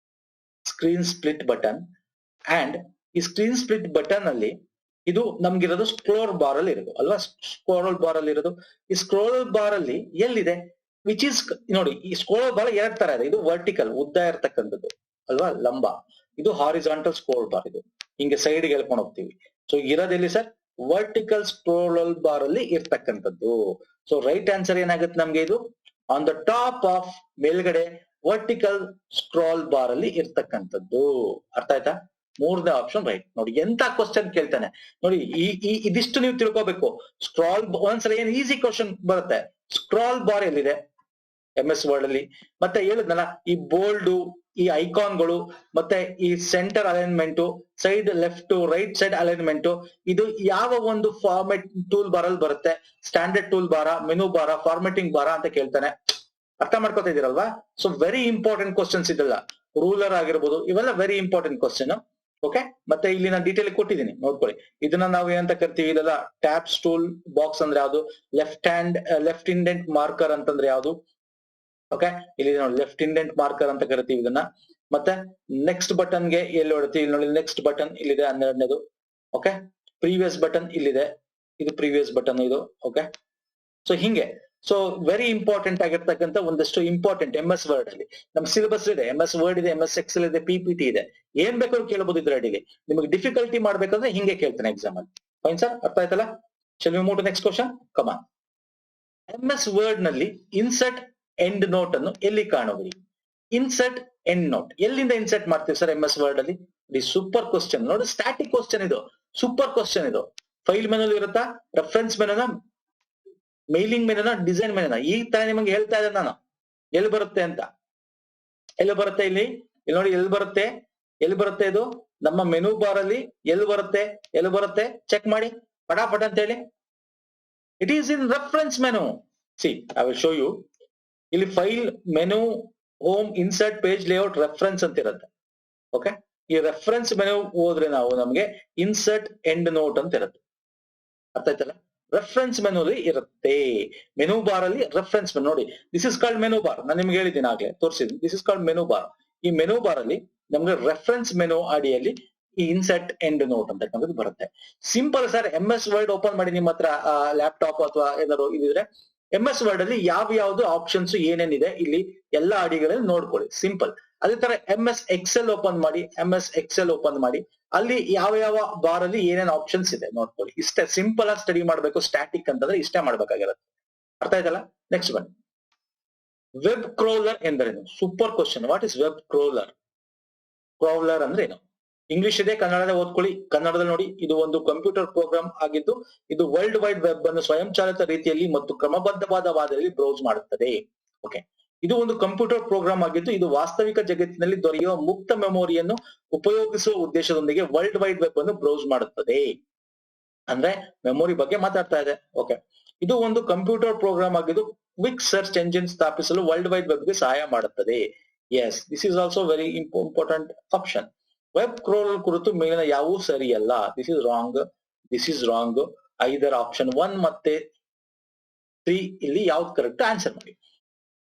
screen split button. And ಈ ಸ್ಕ್ರೀನ್ ಸ್ಪ್ಲಿಟ್ ಬಟನ್ ಅಲ್ಲಿ ಇದು ನಮ್ಗಿರೋದು ಸ್ಕ್ರೋಲ್ ಬಾರ್ ಅಲ್ಲಿ ಇರೋದು ಅಲ್ವಾ? ಸ್ಕ್ರೋಲ್ ಬಾರ್ ಅಲ್ಲಿ ಇರೋದು. ಈ ಸ್ಕ್ರೋಲ್ ಬಾರ್ ಅಲ್ಲಿ ಎಲ್ಲಿದೆ? ವಿಚ್ ಇಸ್ ನೋಡಿ, ಈ ಸ್ಕ್ರೋಲ್ ಬಾರ್ 2 ತರ ಇದೆ. ಇದು ವರ್ಟಿಕಲ್, ಉದ್ದ ಇರ್ತಕ್ಕಂಥದ್ದು ಅಲ್ವಾ, ಲಂಬ. ಇದು ಹಾರಿಜಾಂಟಲ್ ಸ್ಕ್ರೋಲ್ ಬಾರ್, ಇದು ಹಿಂಗೆ ಸೈಡ್ ಗೆ ಎಳ್ಕೊಂಡು ಹೋಗ್ತೀವಿ. ಸೊ ಇರೋದೆಲ್ಲಿ ಸರ್? ವರ್ಟಿಕಲ್ ಸ್ಕ್ರೋಲ್ ಬಾರ್ ಅಲ್ಲಿ ಇರ್ತಕ್ಕಂಥದ್ದು. ಸೊ ರೈಟ್ ಆನ್ಸರ್ ಏನಾಗುತ್ತೆ ನಮ್ಗೆ? ಇದು ಆನ್ ದ ಟಾಪ್ ಆಫ್, ಮೇಲ್ಗಡೆ ವರ್ಟಿಕಲ್ ಸ್ಕ್ರಾಲ್ ಬಾರ್ ಅಲ್ಲಿ ಇರ್ತಕ್ಕಂಥದ್ದು. ಅರ್ಥ ಆಯ್ತಾ? 3ನೇ ಆಪ್ಷನ್ ರೈಟ್. ನೋಡಿ ಎಂತ ಕ್ವಶನ್ ಕೇಳ್ತಾನೆ ನೋಡಿ. ಇದಿಷ್ಟು ನೀವು ತಿಳ್ಕೋಬೇಕು. ಸ್ಕ್ರಾಲ್ ಒಂದ್ಸಲ ಏನ್ ಈಸಿ ಕ್ವಶನ್ ಬರುತ್ತೆ. ಸ್ಕ್ರಾಲ್ ಬಾರ್ ಎಲ್ಲಿದೆ? MS ವರ್ಡ್ ಅಲ್ಲಿ. ಮತ್ತೆ ಹೇಳಿದ್ನಲ್ಲ ಈ ಬೋಲ್ಡ್, ಈ ಐಕಾನ್ಗಳು, ಮತ್ತೆ ಈ centre alignment, side left to right side alignment, ಇದು ಯಾವ ಒಂದು ಫಾರ್ಮೆಟ್ ಟೂಲ್ ಬಾರ್ ಅಲ್ಲಿ ಬರುತ್ತೆ? ಸ್ಟ್ಯಾಂಡರ್ಡ್ ಟೂಲ್ ಬಾರ, ಮೆನು ಬಾರ, ಫಾರ್ಮೆಟಿಂಗ್ ಬಾರ ಅಂತ ಕೇಳ್ತಾನೆ. ಅರ್ಥ ಮಾಡ್ಕೊತಾ ಇದೀರಲ್ವಾ? ಸೊ ವೆರಿ ಇಂಪಾರ್ಟೆಂಟ್ ಕ್ವಶನ್ಸ್ ಇದೆಲ್ಲ. ರೂಲರ್ ಆಗಿರ್ಬೋದು, ಇವೆಲ್ಲ ವೆರಿ ಇಂಪಾರ್ಟೆಂಟ್ ಕ್ವಶನ್. ಓಕೆ, ಮತ್ತೆ ಇಲ್ಲಿ ನಾನು ಡೀಟೇಲ್ ಕೊಟ್ಟಿದ್ದೀನಿ, ನೋಡ್ಕೊಳ್ಳಿ. ಇದನ್ನ ನಾವು ಏನಂತ ಕರಿತೀವಿ? ಇದೆಲ್ಲ ಟ್ಯಾಬ್ಸ್ ಟೂಲ್ ಬಾಕ್ಸ್ ಅಂದ್ರೆ ಯಾವ್ದು? ಲೆಫ್ಟ್ ಇಂಡೆಂಟ್ ಮಾರ್ಕರ್ ಅಂತಂದ್ರೆ ಯಾವ್ದು? ಓಕೆ, ಇಲ್ಲಿ ನೋಡಿ ಲೆಫ್ಟ್ ಇಂಡೆಂಟ್ ಮಾರ್ಕರ್ ಅಂತ ಕರಿತೀವಿ ಇದನ್ನ. ಮತ್ತೆ ನೆಕ್ಸ್ಟ್ ಬಟನ್ ಗೆ ಎಲ್ಲಿ ಹೊಡ್ತೀವಿ? ನೋಡಿ ನೆಕ್ಸ್ಟ್ ಬಟನ್ ಇಲ್ಲಿದೆ, 12ನೇದು. ಓಕೆ, ಪ್ರೀವಿಯಸ್ ಬಟನ್ ಇಲ್ಲಿದೆ, ಇದು ಪ್ರೀವಿಯಸ್ ಬಟನ್ ಇದು. ಓಕೆ, ಸೊ ಹಿಂಗೆ. ಸೊ ವೆರಿ ಇಂಪಾರ್ಟೆಂಟ್ ಆಗಿರ್ತಕ್ಕಂಥ ಒಂದಷ್ಟು ಇಂಪಾರ್ಟೆಂಟ್ MS ವರ್ಡ್ ಅಲ್ಲಿ ನಮ್ ಸಿಲೆಬಸ್ ಇದೆ. MS ವರ್ಡ್ ಇದೆ, MS ಎಕ್ಸೆಲ್ ಇದೆ, PPT ಇದೆ. ಏನ್ ಬೇಕಾದ್ರೂ ಕೇಳಬಹುದು ಇದ್ರ ಅಡಿಲಿ. ನಿಮಗೆ ಡಿಫಿಕಲ್ಟಿ ಮಾಡ್ಬೇಕಂದ್ರೆ ಹಿಂಗೆ ಕೇಳ್ತಾನೆ ಎಕ್ಸಾಮ್ ಅಲ್ಲಿ. ಫೈನ್ ಸರ್, ಅರ್ಥ ಆಯ್ತಲ್ಲ? Shall we move to next question? Come on. MS word ನಲ್ಲಿ ಇನ್ಸರ್ಟ್ ಎಂಡ್ ನೋಟ್ ಅನ್ನು ಎಲ್ಲಿ ಕಾಣುವಿರಿ? ಇನ್ಸರ್ಟ್ ಎಂಡ್ ನೋಟ್ ಎಲ್ಲಿಂದ ಇನ್ಸರ್ಟ್ ಮಾಡ್ತೀವಿ ಸರ್ MS ವರ್ಡ್ ಅಲ್ಲಿ? ಸೂಪರ್ ಕ್ವಶನ್ ನೋಡಿ, ಸ್ಟಾಟಿಕ್ ಕ್ವಶನ್ ಇದು, ಸೂಪರ್ ಕ್ವಶನ್ ಇದು. ಫೈಲ್ ಮೆನು ಇರುತ್ತಾ? ರೆಫರೆನ್ಸ್ ಮೆನುನ, ಮೇಲಿಂಗ್ ಮೆನುನ, ಡಿಸೈನ್ ಮೆನುನ, ಈ ತರ ನಿಮಗೆ ಹೇಳ್ತಾ ಇದ್ದೆ ನಾನು. ಎಲ್ಲಿ ಬರುತ್ತೆ ಅಂತ? ಎಲ್ಲಿ ಬರುತ್ತೆ? ಇಲ್ಲಿ ನೋಡಿ, ಎಲ್ಲಿ ಬರುತ್ತೆ? ಎಲ್ಲಿ ಬರುತ್ತೆ ಇದು? ನಮ್ಮ ಮೆನು ಬಾರ್ ಅಲ್ಲಿ ಎಲ್ಲಿ ಬರುತ್ತೆ? ಎಲ್ಲಿ ಬರುತ್ತೆ? ಚೆಕ್ ಮಾಡಿ ಪಟಾಪಟ್ ಅಂತ ಹೇಳಿ. It is in reference menu. See, I will show you. ಇಲ್ಲಿ file, menu, home, insert, page layout, reference ಅಂತ ಇರುತ್ತೆ. ಓಕೆ, ಈ ರೆಫರೆನ್ಸ್ ಮೆನು ಹೋದ್ರೆ ನಾವು ನಮ್ಗೆ ಇನ್ಸರ್ಟ್ ಎಂಡ್ ನೋಟ್ ಅಂತ ಇರುತ್ತೆ. ಅರ್ಥ ಆಯ್ತಲ್ಲ? ರೆಫರೆನ್ಸ್ ಮೆನು ಇರುತ್ತೆ. ಮೆನು ಬಾರ್ ಅಲ್ಲಿ ರೆಫರೆನ್ಸ್ ಮೆನು ನೋಡಿ, this is called menu bar. ನಾನು ನಿಮ್ಗೆ ಹೇಳಿದ್ದೀನಿ, ಆಗ್ಲೇ ತೋರಿಸಿದ್ದೀನಿ. This is called menu bar. ಈ ಮೆನು ಬಾರ್ ಅಲ್ಲಿ ನಮ್ಗೆ ರೆಫರೆನ್ಸ್ ಮೆನು ಅಡಿಯಲ್ಲಿ ಈ ಇನ್ಸರ್ಟ್ ಎಂಡ್ ನೋಟ್ ಅಂತಕ್ಕಂಥದ್ದು ಬರುತ್ತೆ. Simple sir. MS word open ಮಾಡಿ ನಿಮ್ಮ ಹತ್ರ ಲ್ಯಾಪ್ಟಾಪ್ ಅಥವಾ ಏನಾದ್ರು ಇದಿದ್ರೆ MS ವರ್ಡ್ ಅಲ್ಲಿ ಯಾವ ಯಾವ್ದು ಆಪ್ಷನ್ಸ್ ಏನೇನಿದೆ ಇಲ್ಲಿ ಎಲ್ಲ ಅಡಿಗಳಲ್ಲಿ ನೋಡ್ಕೊಳ್ಳಿ. ಸಿಂಪಲ್. ಅದೇ ತರ MS ಎಕ್ಸೆಲ್ ಓಪನ್ ಮಾಡಿ, MS ಎಕ್ಸೆಲ್ ಓಪನ್ ಮಾಡಿ, ಅಲ್ಲಿ ಯಾವ ಯಾವ ಬಾರ್ ಅಲ್ಲಿ ಏನೇನ್ ಆಪ್ಷನ್ಸ್ ಇದೆ ನೋಡ್ಕೊಳ್ಳಿ. ಇಷ್ಟೇ ಸಿಂಪಲ್ ಆಗಿ ಸ್ಟಡಿ ಮಾಡ್ಬೇಕು. ಸ್ಟ್ಯಾಟಿಕ್ ಅಂತಂದ್ರೆ ಇಷ್ಟೇ ಮಾಡ್ಬೇಕಾಗಿರುತ್ತೆ. ಅರ್ಥ ಆಯ್ತಲ್ಲ? ನೆಕ್ಸ್ಟ್ ಬನ್ನಿ. ವೆಬ್ ಕ್ರೋಲರ್ ಎಂದರೇನು? Super question. What is web crawler? Crawler ಅಂದ್ರೆ ಏನು? ಇಂಗ್ಲಿಷ್ ಇದೆ, ಕನ್ನಡದ ಓದ್ಕೊಳ್ಳಿ. ಕನ್ನಡದಲ್ಲಿ ನೋಡಿ, ಇದು ಒಂದು ಕಂಪ್ಯೂಟರ್ ಪ್ರೋಗ್ರಾಮ್ ಆಗಿದ್ದು, ಇದು ವರ್ಲ್ಡ್ ವೈಡ್ ವೆಬ್ ಅನ್ನು ಸ್ವಯಂಚಾಲಿತ ರೀತಿಯಲ್ಲಿ ಮತ್ತು ಕ್ರಮಬದ್ಧವಾದ ವಾದದಲ್ಲಿ ಬ್ರೌಸ್ ಮಾಡುತ್ತದೆ. ಓಕೆ, ಇದು ಒಂದು ಕಂಪ್ಯೂಟರ್ ಪ್ರೋಗ್ರಾಮ್ ಆಗಿದ್ದು, ಇದು ವಾಸ್ತವಿಕ ಜಗತ್ತಿನಲ್ಲಿ ದೊರೆಯುವ ಮುಕ್ತ ಮೆಮೊರಿಯನ್ನು ಉಪಯೋಗಿಸುವ ಉದ್ದೇಶದೊಂದಿಗೆ ವರ್ಲ್ಡ್ ವೈಡ್ ವೆಬ್ ಅನ್ನು ಬ್ರೌಸ್ ಮಾಡುತ್ತದೆ. ಅಂದ್ರೆ ಮೆಮೊರಿ ಬಗ್ಗೆ ಮಾತಾಡ್ತಾ ಇದೆ. ಓಕೆ, ಇದು ಒಂದು ಕಂಪ್ಯೂಟರ್ ಪ್ರೋಗ್ರಾಮ್ ಆಗಿದ್ದು ಕ್ವಿಕ್ ಸರ್ಚ್ ಎಂಜಿನ್ ಸ್ಥಾಪಿಸಲು ವರ್ಲ್ಡ್ ವೈಡ್ ವೆಬ್ ಗೆ ಸಹಾಯ ಮಾಡುತ್ತದೆ. Yes, this is also very important option. Web crawler ಕುರಿತು ಮೇಲಿನ ಯಾವೂ ಸರಿಯಲ್ಲ. This is wrong, this is wrong. Either option 1 ಮತ್ತೆ 3 ಇಲ್ಲಿ ಯಾವ್ದು ಕರೆಕ್ಟ್ ಆನ್ಸರ್ ಮಾಡಿ.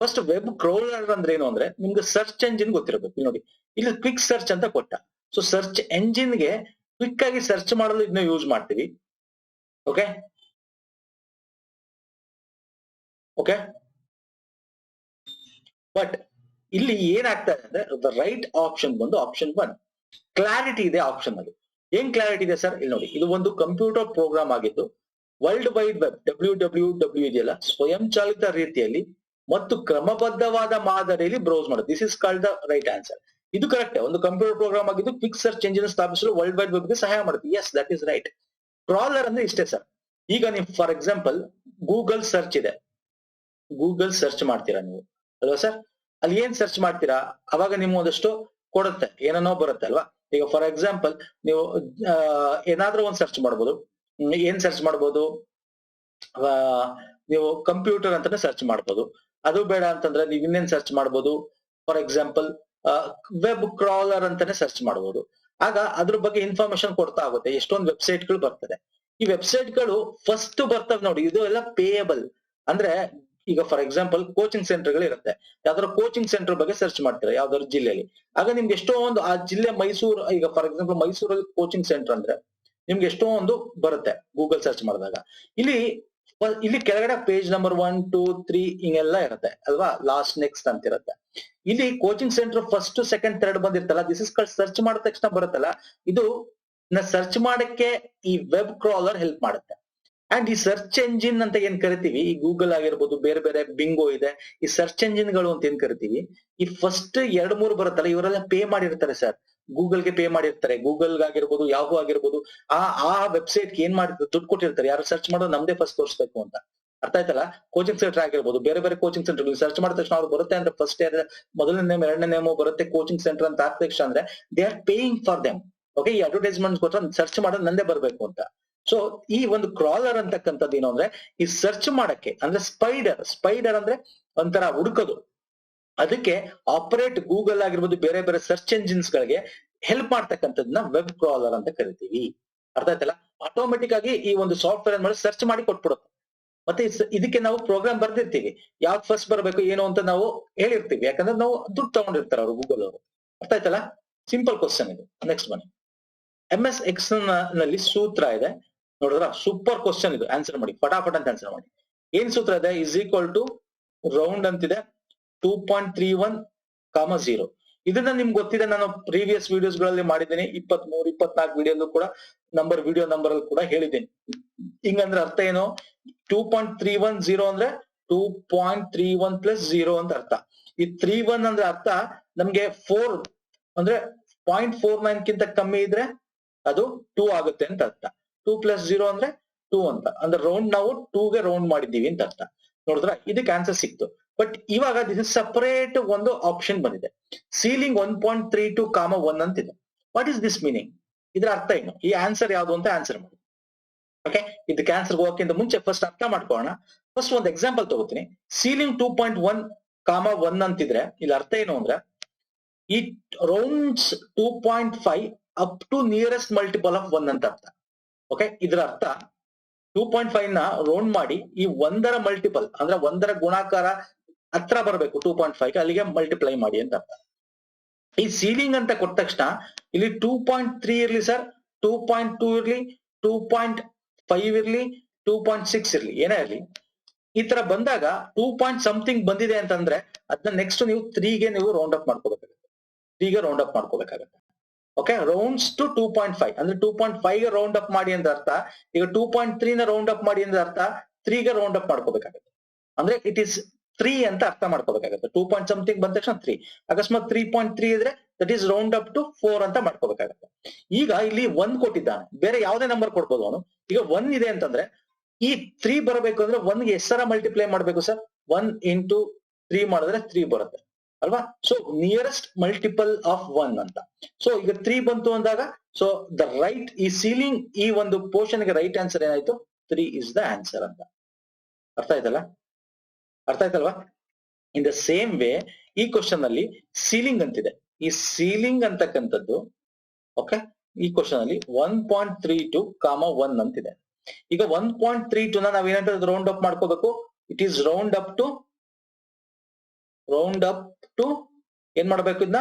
ಫಸ್ಟ್, ವೆಬ್ ಕ್ರೋಲರ್ ಅಂದ್ರೆ ಏನು ಅಂದ್ರೆ ನಿಮ್ಗೆ ಸರ್ಚ್ ಎಂಜಿನ್ ಗೊತ್ತಿರಬೇಕು. ನೋಡಿ, ಇಲ್ಲಿ ಕ್ವಿಕ್ ಸರ್ಚ್ ಅಂತ ಕೊಟ್ಟ. ಸೊ ಸರ್ಚ್ ಎಂಜಿನ್ ಗೆ ಕ್ವಿಕ್ ಆಗಿ ಸರ್ಚ್ ಮಾಡಲು ಇದನ್ನ ಯೂಸ್ ಮಾಡ್ತೀವಿ. ಓಕೆ ಓಕೆ, ಬಟ್ ಇಲ್ಲಿ ಏನಾಗ್ತಾ ಇದೆ ಅಂದ್ರೆ ದ ರೈಟ್ ಆಪ್ಷನ್ ಬಂದು ಆಪ್ಷನ್ 1. ಕ್ಲಾರಿಟಿ ಇದೆ ಆಪ್ಷನ್ ಅಲ್ಲಿ. ಏನ್ ಕ್ಲಾರಿಟಿ ಇದೆ ಸರ್? ಇಲ್ಲಿ ನೋಡಿ, ಇದು ಒಂದು ಕಂಪ್ಯೂಟರ್ ಪ್ರೋಗ್ರಾಮ್ ಆಗಿದ್ದು ವರ್ಲ್ಡ್ ವೈಡ್ ವೆಬ್ WWW ಇದೆಯಲ್ಲ, ಸ್ವಯಂಚಾಲಿತ ರೀತಿಯಲ್ಲಿ ಮತ್ತು ಕ್ರಮಬದ್ಧವಾದ ಮಾದರಿಯಲ್ಲಿ ಬ್ರೌಸ್ ಮಾಡುತ್ತೆ. This is called the right answer. ಇದು ಕರೆಕ್ಟ್. ಒಂದು ಕಂಪ್ಯೂಟರ್ ಪ್ರೋಗ್ರಾಮ್ ಆಗಿದ್ದು ಕ್ವಿಕ್ ಸರ್ಚ್ ಎಂಜಿನ್ ಸ್ಥಾಪಿಸಲು ವರ್ಲ್ಡ್ ವೈಡ್ ವೆಬ್ ಗೆ ಸಹಾಯ ಮಾಡುತ್ತೆ. Yes, that is right. Crawler ಅಂದ್ರೆ ಇಷ್ಟೇ ಸರ್. ಈಗ ನೀವು ಫಾರ್ ಎಕ್ಸಾಂಪಲ್ ಗೂಗಲ್ ಸರ್ಚ್ ಇದೆ, ಗೂಗಲ್ ಸರ್ಚ್ ಮಾಡ್ತೀರಾ ನೀವು ಅಲ್ವಾ ಸರ್? ಅಲ್ಲಿ ಏನ್ ಸರ್ಚ್ ಮಾಡ್ತೀರಾ? ಅವಾಗ ನಿಮ್ಮೊಂದಷ್ಟು ಕೊಡುತ್ತೆ, ಏನನ್ನೋ ಬರುತ್ತೆ ಅಲ್ವಾ? ಈಗ ಫಾರ್ ಎಕ್ಸಾಂಪಲ್ ನೀವು ಏನಾದ್ರೂ ಒಂದ್ ಸರ್ಚ್ ಮಾಡ್ಬೋದು. ಏನ್ ಸರ್ಚ್ ಮಾಡ್ಬೋದು? ನೀವು ಕಂಪ್ಯೂಟರ್ ಅಂತಾನೆ ಸರ್ಚ್ ಮಾಡ್ಬೋದು. ಅದು ಬೇಡ ಅಂತಂದ್ರೆ ನೀವು ಇನ್ನೇನ್ ಸರ್ಚ್ ಮಾಡ್ಬೋದು? ಫಾರ್ ಎಕ್ಸಾಂಪಲ್ ವೆಬ್ ಕ್ರಾಲರ್ ಅಂತಾನೆ ಸರ್ಚ್ ಮಾಡ್ಬೋದು. ಆಗ ಅದ್ರ ಬಗ್ಗೆ ಇನ್ಫಾರ್ಮೇಶನ್ ಕೊಡ್ತಾ ಆಗುತ್ತೆ. ಎಷ್ಟೊಂದು ವೆಬ್ಸೈಟ್ ಗಳು ಬರ್ತದೆ. ಈ ವೆಬ್ಸೈಟ್ ಗಳು ಫಸ್ಟ್ ಬರ್ತವೆ ನೋಡಿ, ಇದು ಎಲ್ಲ ಪೇಯಬಲ್. ಅಂದ್ರೆ ಈಗ ಫಾರ್ ಎಕ್ಸಾಂಪಲ್ ಕೋಚಿಂಗ್ ಸೆಂಟರ್ ಗಳು ಇರುತ್ತೆ. ಯಾವ್ದಾದ್ರು ಕೋಚಿಂಗ್ ಸೆಂಟರ್ ಬಗ್ಗೆ ಸರ್ಚ್ ಮಾಡ್ತೀರಾ ಯಾವ್ದಾದ್ರು ಜಿಲ್ಲೆಯಲ್ಲಿ, ಆಗ ನಿಮ್ಗೆ ಎಷ್ಟೋ ಒಂದು ಆ ಜಿಲ್ಲೆ ಮೈಸೂರು, ಈಗ ಫಾರ್ ಎಕ್ಸಾಂಪಲ್ ಮೈಸೂರಲ್ಲಿ ಕೋಚಿಂಗ್ ಸೆಂಟರ್ ಅಂದ್ರೆ ನಿಮ್ಗೆ ಎಷ್ಟೋ ಒಂದು ಬರುತ್ತೆ ಗೂಗಲ್ ಸರ್ಚ್ ಮಾಡಿದಾಗ. ಇಲ್ಲಿ ಕೆಳಗಡೆ ಪೇಜ್ ನಂಬರ್ 1, 2, 3 ಹಿಂಗೆಲ್ಲ ಇರುತ್ತೆ ಅಲ್ವಾ? ಲಾಸ್ಟ್, ನೆಕ್ಸ್ಟ್ ಅಂತ ಇರುತ್ತೆ. ಇಲ್ಲಿ coaching centre first, second, third ಬಂದಿರ್ತಲ್ಲ, ದಿಸ್ ಇಸ್ ಕಾಲ್ಡ್ ಸರ್ಚ್ ಮಾಡಿದ ತಕ್ಷಣ ಬರುತ್ತಲ್ಲ, ಇದು ಸರ್ಚ್ ಮಾಡಕ್ಕೆ ಈ ವೆಬ್ ಕ್ರಾಲರ್ ಹೆಲ್ಪ್ ಮಾಡುತ್ತೆ. ಅಂಡ್ ಈ ಸರ್ಚ್ ಎಂಜಿನ್ ಅಂತ ಏನ್ ಕರಿತೀವಿ, ಈ ಗೂಗಲ್ ಆಗಿರ್ಬೋದು, ಬೇರೆ ಬೇರೆ ಬಿಂಗೋ ಇದೆ, ಈ ಸರ್ಚ್ ಎಂಜಿನ್ ಗಳು ಅಂತ ಏನ್ ಕರಿತೀವಿ, ಈ ಫಸ್ಟ್ 2-3 ಬರುತ್ತಲ್ಲ, ಇವರೆಲ್ಲ ಪೇ ಮಾಡಿರ್ತಾರೆ ಸರ್. ಗೂಗಲ್ ಗೆ ಪೇ ಮಾಡಿರ್ತಾರೆ, ಗೂಗಲ್ ಆಗಿರ್ಬೋದು, ಯಾಹೂ ಆಗಿರ್ಬೋದು, ಆ ವೆಬ್ಸೈಟ್ ಏನ್ ಮಾಡಿರ್ತಾರೆ, ದುಡ್ಡು ಕೊಟ್ಟಿರ್ತಾರೆ. ಯಾರು ಸರ್ಚ್ ಮಾಡೋದು ನಮ್ದೇ ಫಸ್ಟ್ ತೋರಿಸ್ಬೇಕು ಅಂತ. ಅರ್ಥ ಆಯ್ತಲ್ಲ? ಕೋಚಿಂಗ್ ಸೆಂಟರ್ ಆಗಿರ್ಬೋದು, ಬೇರೆ ಬೇರೆ ಕೋಚಿಂಗ್ ಸೆಂಟರ್ ಸರ್ಚ್ ಮಾಡಿದ ತಕ್ಷಣ ಅವ್ರು ಬರುತ್ತೆ ಅಂದ್ರೆ ಫಸ್ಟ್ ಇಯರ್ ಮೊದಲನೇ ನೇಮ್ ಎರಡನೇ ನೇಮು ಬರುತ್ತೆ ಕೋಚಿಂಗ್ ಸೆಂಟರ್ ಅಂತ ಹಾಕಿದ ತಕ್ಷಣ ಅಂದ್ರೆ they are paying for them. Okay, ಈ ಅಡ್ವರ್ಟೈಸ್ಮೆಂಟ್ ಕೊಟ್ಟರೆ ಸರ್ಚ್ ಮಾಡೋದು ನಂದೇ ಬರ್ಬೇಕು ಅಂತ. ಸೊ ಈ ಒಂದು ಕ್ರಾಲರ್ ಅಂತಕ್ಕಂಥದ್ದು ಏನು ಅಂದ್ರೆ ಈ ಸರ್ಚ್ ಮಾಡಕ್ಕೆ ಅಂದ್ರೆ ಸ್ಪೈಡರ್ ಅಂದ್ರೆ ಒಂಥರ ಹುಡುಕೋದು, ಅದಕ್ಕೆ ಆಪರೇಟ್ ಗೂಗಲ್ ಆಗಿರ್ಬೋದು ಬೇರೆ ಬೇರೆ ಸರ್ಚ್ ಎಂಜಿನ್ಸ್ ಗಳಿಗೆ ಹೆಲ್ಪ್ ಮಾಡ್ತಕ್ಕಂಥದ್ದನ್ನ ವೆಬ್ ಕ್ರಾಲರ್ ಅಂತ ಕರಿತೀವಿ. ಅರ್ಥ ಆಯ್ತಲ್ಲ? ಆಟೋಮೆಟಿಕ್ ಆಗಿ ಈ ಒಂದು ಸಾಫ್ಟ್ವೇರ್ ಮಾಡಿ ಸರ್ಚ್ ಮಾಡಿ ಕೊಟ್ಬಿಡುತ್ತೆ. ಮತ್ತೆ ಇದಕ್ಕೆ ನಾವು ಪ್ರೋಗ್ರಾಮ್ ಬರ್ದಿರ್ತೀವಿ, ಯಾವ್ದು ಫಸ್ಟ್ ಬರಬೇಕು ಏನು ಅಂತ ನಾವು ಹೇಳಿರ್ತೀವಿ, ಯಾಕಂದ್ರೆ ನಾವು ದುಡ್ಡು ತಗೊಂಡಿರ್ತಾರೆ ಅವರು ಗೂಗಲ್ ಅವರು. ಅರ್ಥ ಆಯ್ತಲ್ಲ? ಸಿಂಪಲ್ ಕ್ವಶನ್ ಇದು. ನೆಕ್ಸ್ಟ್ ಬನ್ನಿ. MS Excel ನಲ್ಲಿ ಸೂತ್ರ ಇದೆ ನೋಡಿದ್ರ, ಸೂಪರ್ ಕ್ವಶನ್ ಇದು. ಆನ್ಸರ್ ಮಾಡಿ ಫಟಾಫಟ್ ಅಂತ ಆನ್ಸರ್ ಮಾಡಿ. ಏನ್ ಸೂತ್ರ ಇದೆ? ಇಸ್ ಈಕ್ವಲ್ ಟು ರೌಂಡ್ ಅಂತಿದೆ 2.31, 0. ಇದನ್ನ ನಿಮ್ಗೆ ಗೊತ್ತಿದೆ, ನಾನು ಪ್ರೀವಿಯಸ್ ವಿಡಿಯೋಸ್ ಗಳಲ್ಲಿ ಮಾಡಿದ್ದೀನಿ. 23, 24 ವಿಡಿಯೋಲ್ಲೂ ಕೂಡ ವಿಡಿಯೋ ನಂಬರ್ ಅಲ್ಲಿ ಕೂಡ ಹೇಳಿದ್ದೀನಿ. ಹಿಂಗಂದ್ರೆ ಅರ್ಥ ಏನು? 2.310 ಅಂದ್ರೆ 2.31 + 0 ಅಂತ ಅರ್ಥ. ಈ 31 ಅಂದ್ರೆ ಅರ್ಥ ನಮ್ಗೆ 4 ಅಂದ್ರೆ 0.49 ಗಿಂತ ಕಮ್ಮಿ ಇದ್ರೆ ಅದು 2 ಆಗುತ್ತೆ ಅಂತ ಅರ್ಥ. 2 + 0 ಅಂದ್ರೆ 2 ಅಂತ ಅಂದ್ರೆ ರೌಂಡ್ ನಾವು 2 ಗೆ ರೌಂಡ್ ಮಾಡಿದೀವಿ ಅಂತ ಅರ್ಥ. ನೋಡಿದ್ರ, ಇದಕ್ಕೆ ಆನ್ಸರ್ ಸಿಕ್ತು. ಬಟ್ ಇವಾಗ ದಿಸ್ ಸಪರೇಟ್ ಒಂದು ಆಪ್ಷನ್ ಬಂದಿದೆ, ಸೀಲಿಂಗ್ 1.32, 1 ಅಂತಿದೆ. What is this meaning? ಇದ್ರ ಅರ್ಥ ಏನು? ಈ ಆನ್ಸರ್ ಯಾವುದು ಅಂತ ಆನ್ಸರ್ ಮಾಡಿ. ಓಕೆ, ಇದಕ್ಕೆ ಆನ್ಸರ್ ಹೋಗಕ್ಕಿಂತ ಮುಂಚೆ ಫಸ್ಟ್ ಅರ್ಥ ಮಾಡ್ಕೊಳ್ಳೋಣ. ಫಸ್ಟ್ ಒಂದು ಎಕ್ಸಾಂಪಲ್ ತಗೋತೀನಿ. ಸೀಲಿಂಗ್ 2.1, 1 ಅಂತಿದ್ರೆ ಇಲ್ಲಿ ಅರ್ಥ ಏನು ಅಂದ್ರೆ ಈ rounds 2.5 up to nearest multiple of 1 ಅಂತ ಅರ್ಥ. ಓಕೆ, ಇದ್ರ ಅರ್ಥ 2.5 ನ ರೌಂಡ್ ಮಾಡಿ ಈ 1ರ ಮಲ್ಟಿಪಲ್ ಅಂದ್ರೆ 1ರ ಗುಣಾಕಾರ ಹತ್ರ ಬರಬೇಕು 2.5 ಅಲ್ಲಿಗೆ ಮಲ್ಟಿಪ್ಲೈ ಮಾಡಿ ಅಂತ ಅರ್ಥ. ಈ ಸೀಲಿಂಗ್ ಅಂತ ಕೊಟ್ಟ ತಕ್ಷಣ ಇಲ್ಲಿ 2.3 ಇರ್ಲಿ ಸರ್, 2.2 ಇರ್ಲಿ, 2.5 ಇರ್ಲಿ, 2.6 ಇರ್ಲಿ, ಏನೇ ಇರ್ಲಿ, ಈ ತರ ಬಂದಾಗ 2. ಬಂದಿದೆ ಅಂತಂದ್ರೆ ಅದನ್ನ ನೆಕ್ಸ್ಟ್ ನೀವು 3ಗೆ ನೀವು ರೌಂಡ್ ಅಪ್ ಮಾಡ್ಕೋಬೇಕಾಗುತ್ತೆ. 3ಗೆ ರೌಂಡ್ ಅಪ್ ಮಾಡ್ಕೋಬೇಕಾಗುತ್ತೆ. ಓಕೆ, ರೌಂಡ್ಸ್ ಟು 2.5 ಅಂದ್ರೆ 2.5 ಗೆ ರೌಂಡ್ ಅಪ್ ಮಾಡಿ ಅಂತ ಅರ್ಥ. ಈಗ 2.3 ನ ರೌಂಡ್ ಅಪ್ ಮಾಡಿ ಅಂದ್ರೆ ಅರ್ಥ 3ಗೆ ರೌಂಡ್ ಅಪ್ ಮಾಡ್ಕೋಬೇಕಾಗುತ್ತೆ. ಅಂದ್ರೆ ಇಟ್ ಈಸ್ 3 ಅಂತ ಅರ್ಥ ಮಾಡ್ಕೋಬೇಕಾಗುತ್ತೆ. 2. ಬಂದ ತಕ್ಷಣ 3. ಅಕಸ್ಮಾತ್ 3.3 ಇದ್ರೆ that is round up to 4 ಅಂತ ಮಾಡ್ಕೋಬೇಕಾಗುತ್ತೆ. ಈಗ ಇಲ್ಲಿ 1 ಕೊಟ್ಟಿದ್ದಾನೆ, ಬೇರೆ ಯಾವುದೇ ನಂಬರ್ ಕೊಡ್ಬೋದು ಅವನು. ಈಗ 1 ಇದೆ ಅಂತಂದ್ರೆ ಈ 3 ಬರಬೇಕು ಅಂದ್ರೆ 1 ಗೆ ಎಷ್ಟರ ಮಲ್ಟಿಪ್ಲೈ ಮಾಡ್ಬೇಕು ಸರ್? 1 × 3 ಮಾಡಿದ್ರೆ 3 ಬರುತ್ತೆ ಅಲ್ವಾ? ಸೊ ನಿಯರೆಸ್ಟ್ ಮಲ್ಟಿಪಲ್ ಆಫ್ 1 ಅಂತ. ಸೊ ಈಗ 3 ಬಂತು ಅಂದಾಗ ಸೊ ದ ರೈಟ್ ಈ ಸೀಲಿಂಗ್ ಈ ಒಂದು ಪೋರ್ಷನ್ ಗೆ ರೈಟ್ ಆನ್ಸರ್ ಏನಾಯ್ತು? 3 ಇಸ್ ದ ಆನ್ಸರ್ ಅಂತ. ಅರ್ಥ ಆಯ್ತಲ್ಲ? ಅರ್ಥ ಆಯ್ತಲ್ವಾ? ಇನ್ ದ ಸೇಮ್ ವೇ ಈ ಕ್ವಶನ್ ಅಲ್ಲಿ ಸೀಲಿಂಗ್ ಅಂತಿದೆ. ಈ ಸೀಲಿಂಗ್ ಅಂತಕ್ಕಂಥದ್ದು ಓಕೆ, ಈ ಕ್ವಶನ್ ಅಲ್ಲಿ 1.32, 1 ಅಂತಿದೆ. ಈಗ 1.32 ನ ನಾವೇನಂತ ರೌಂಡ್ ಅಪ್ ಮಾಡ್ಕೋಬೇಕು. It is round up to ಏನ್ ಮಾಡ್ಬೇಕು? ಇದನ್ನ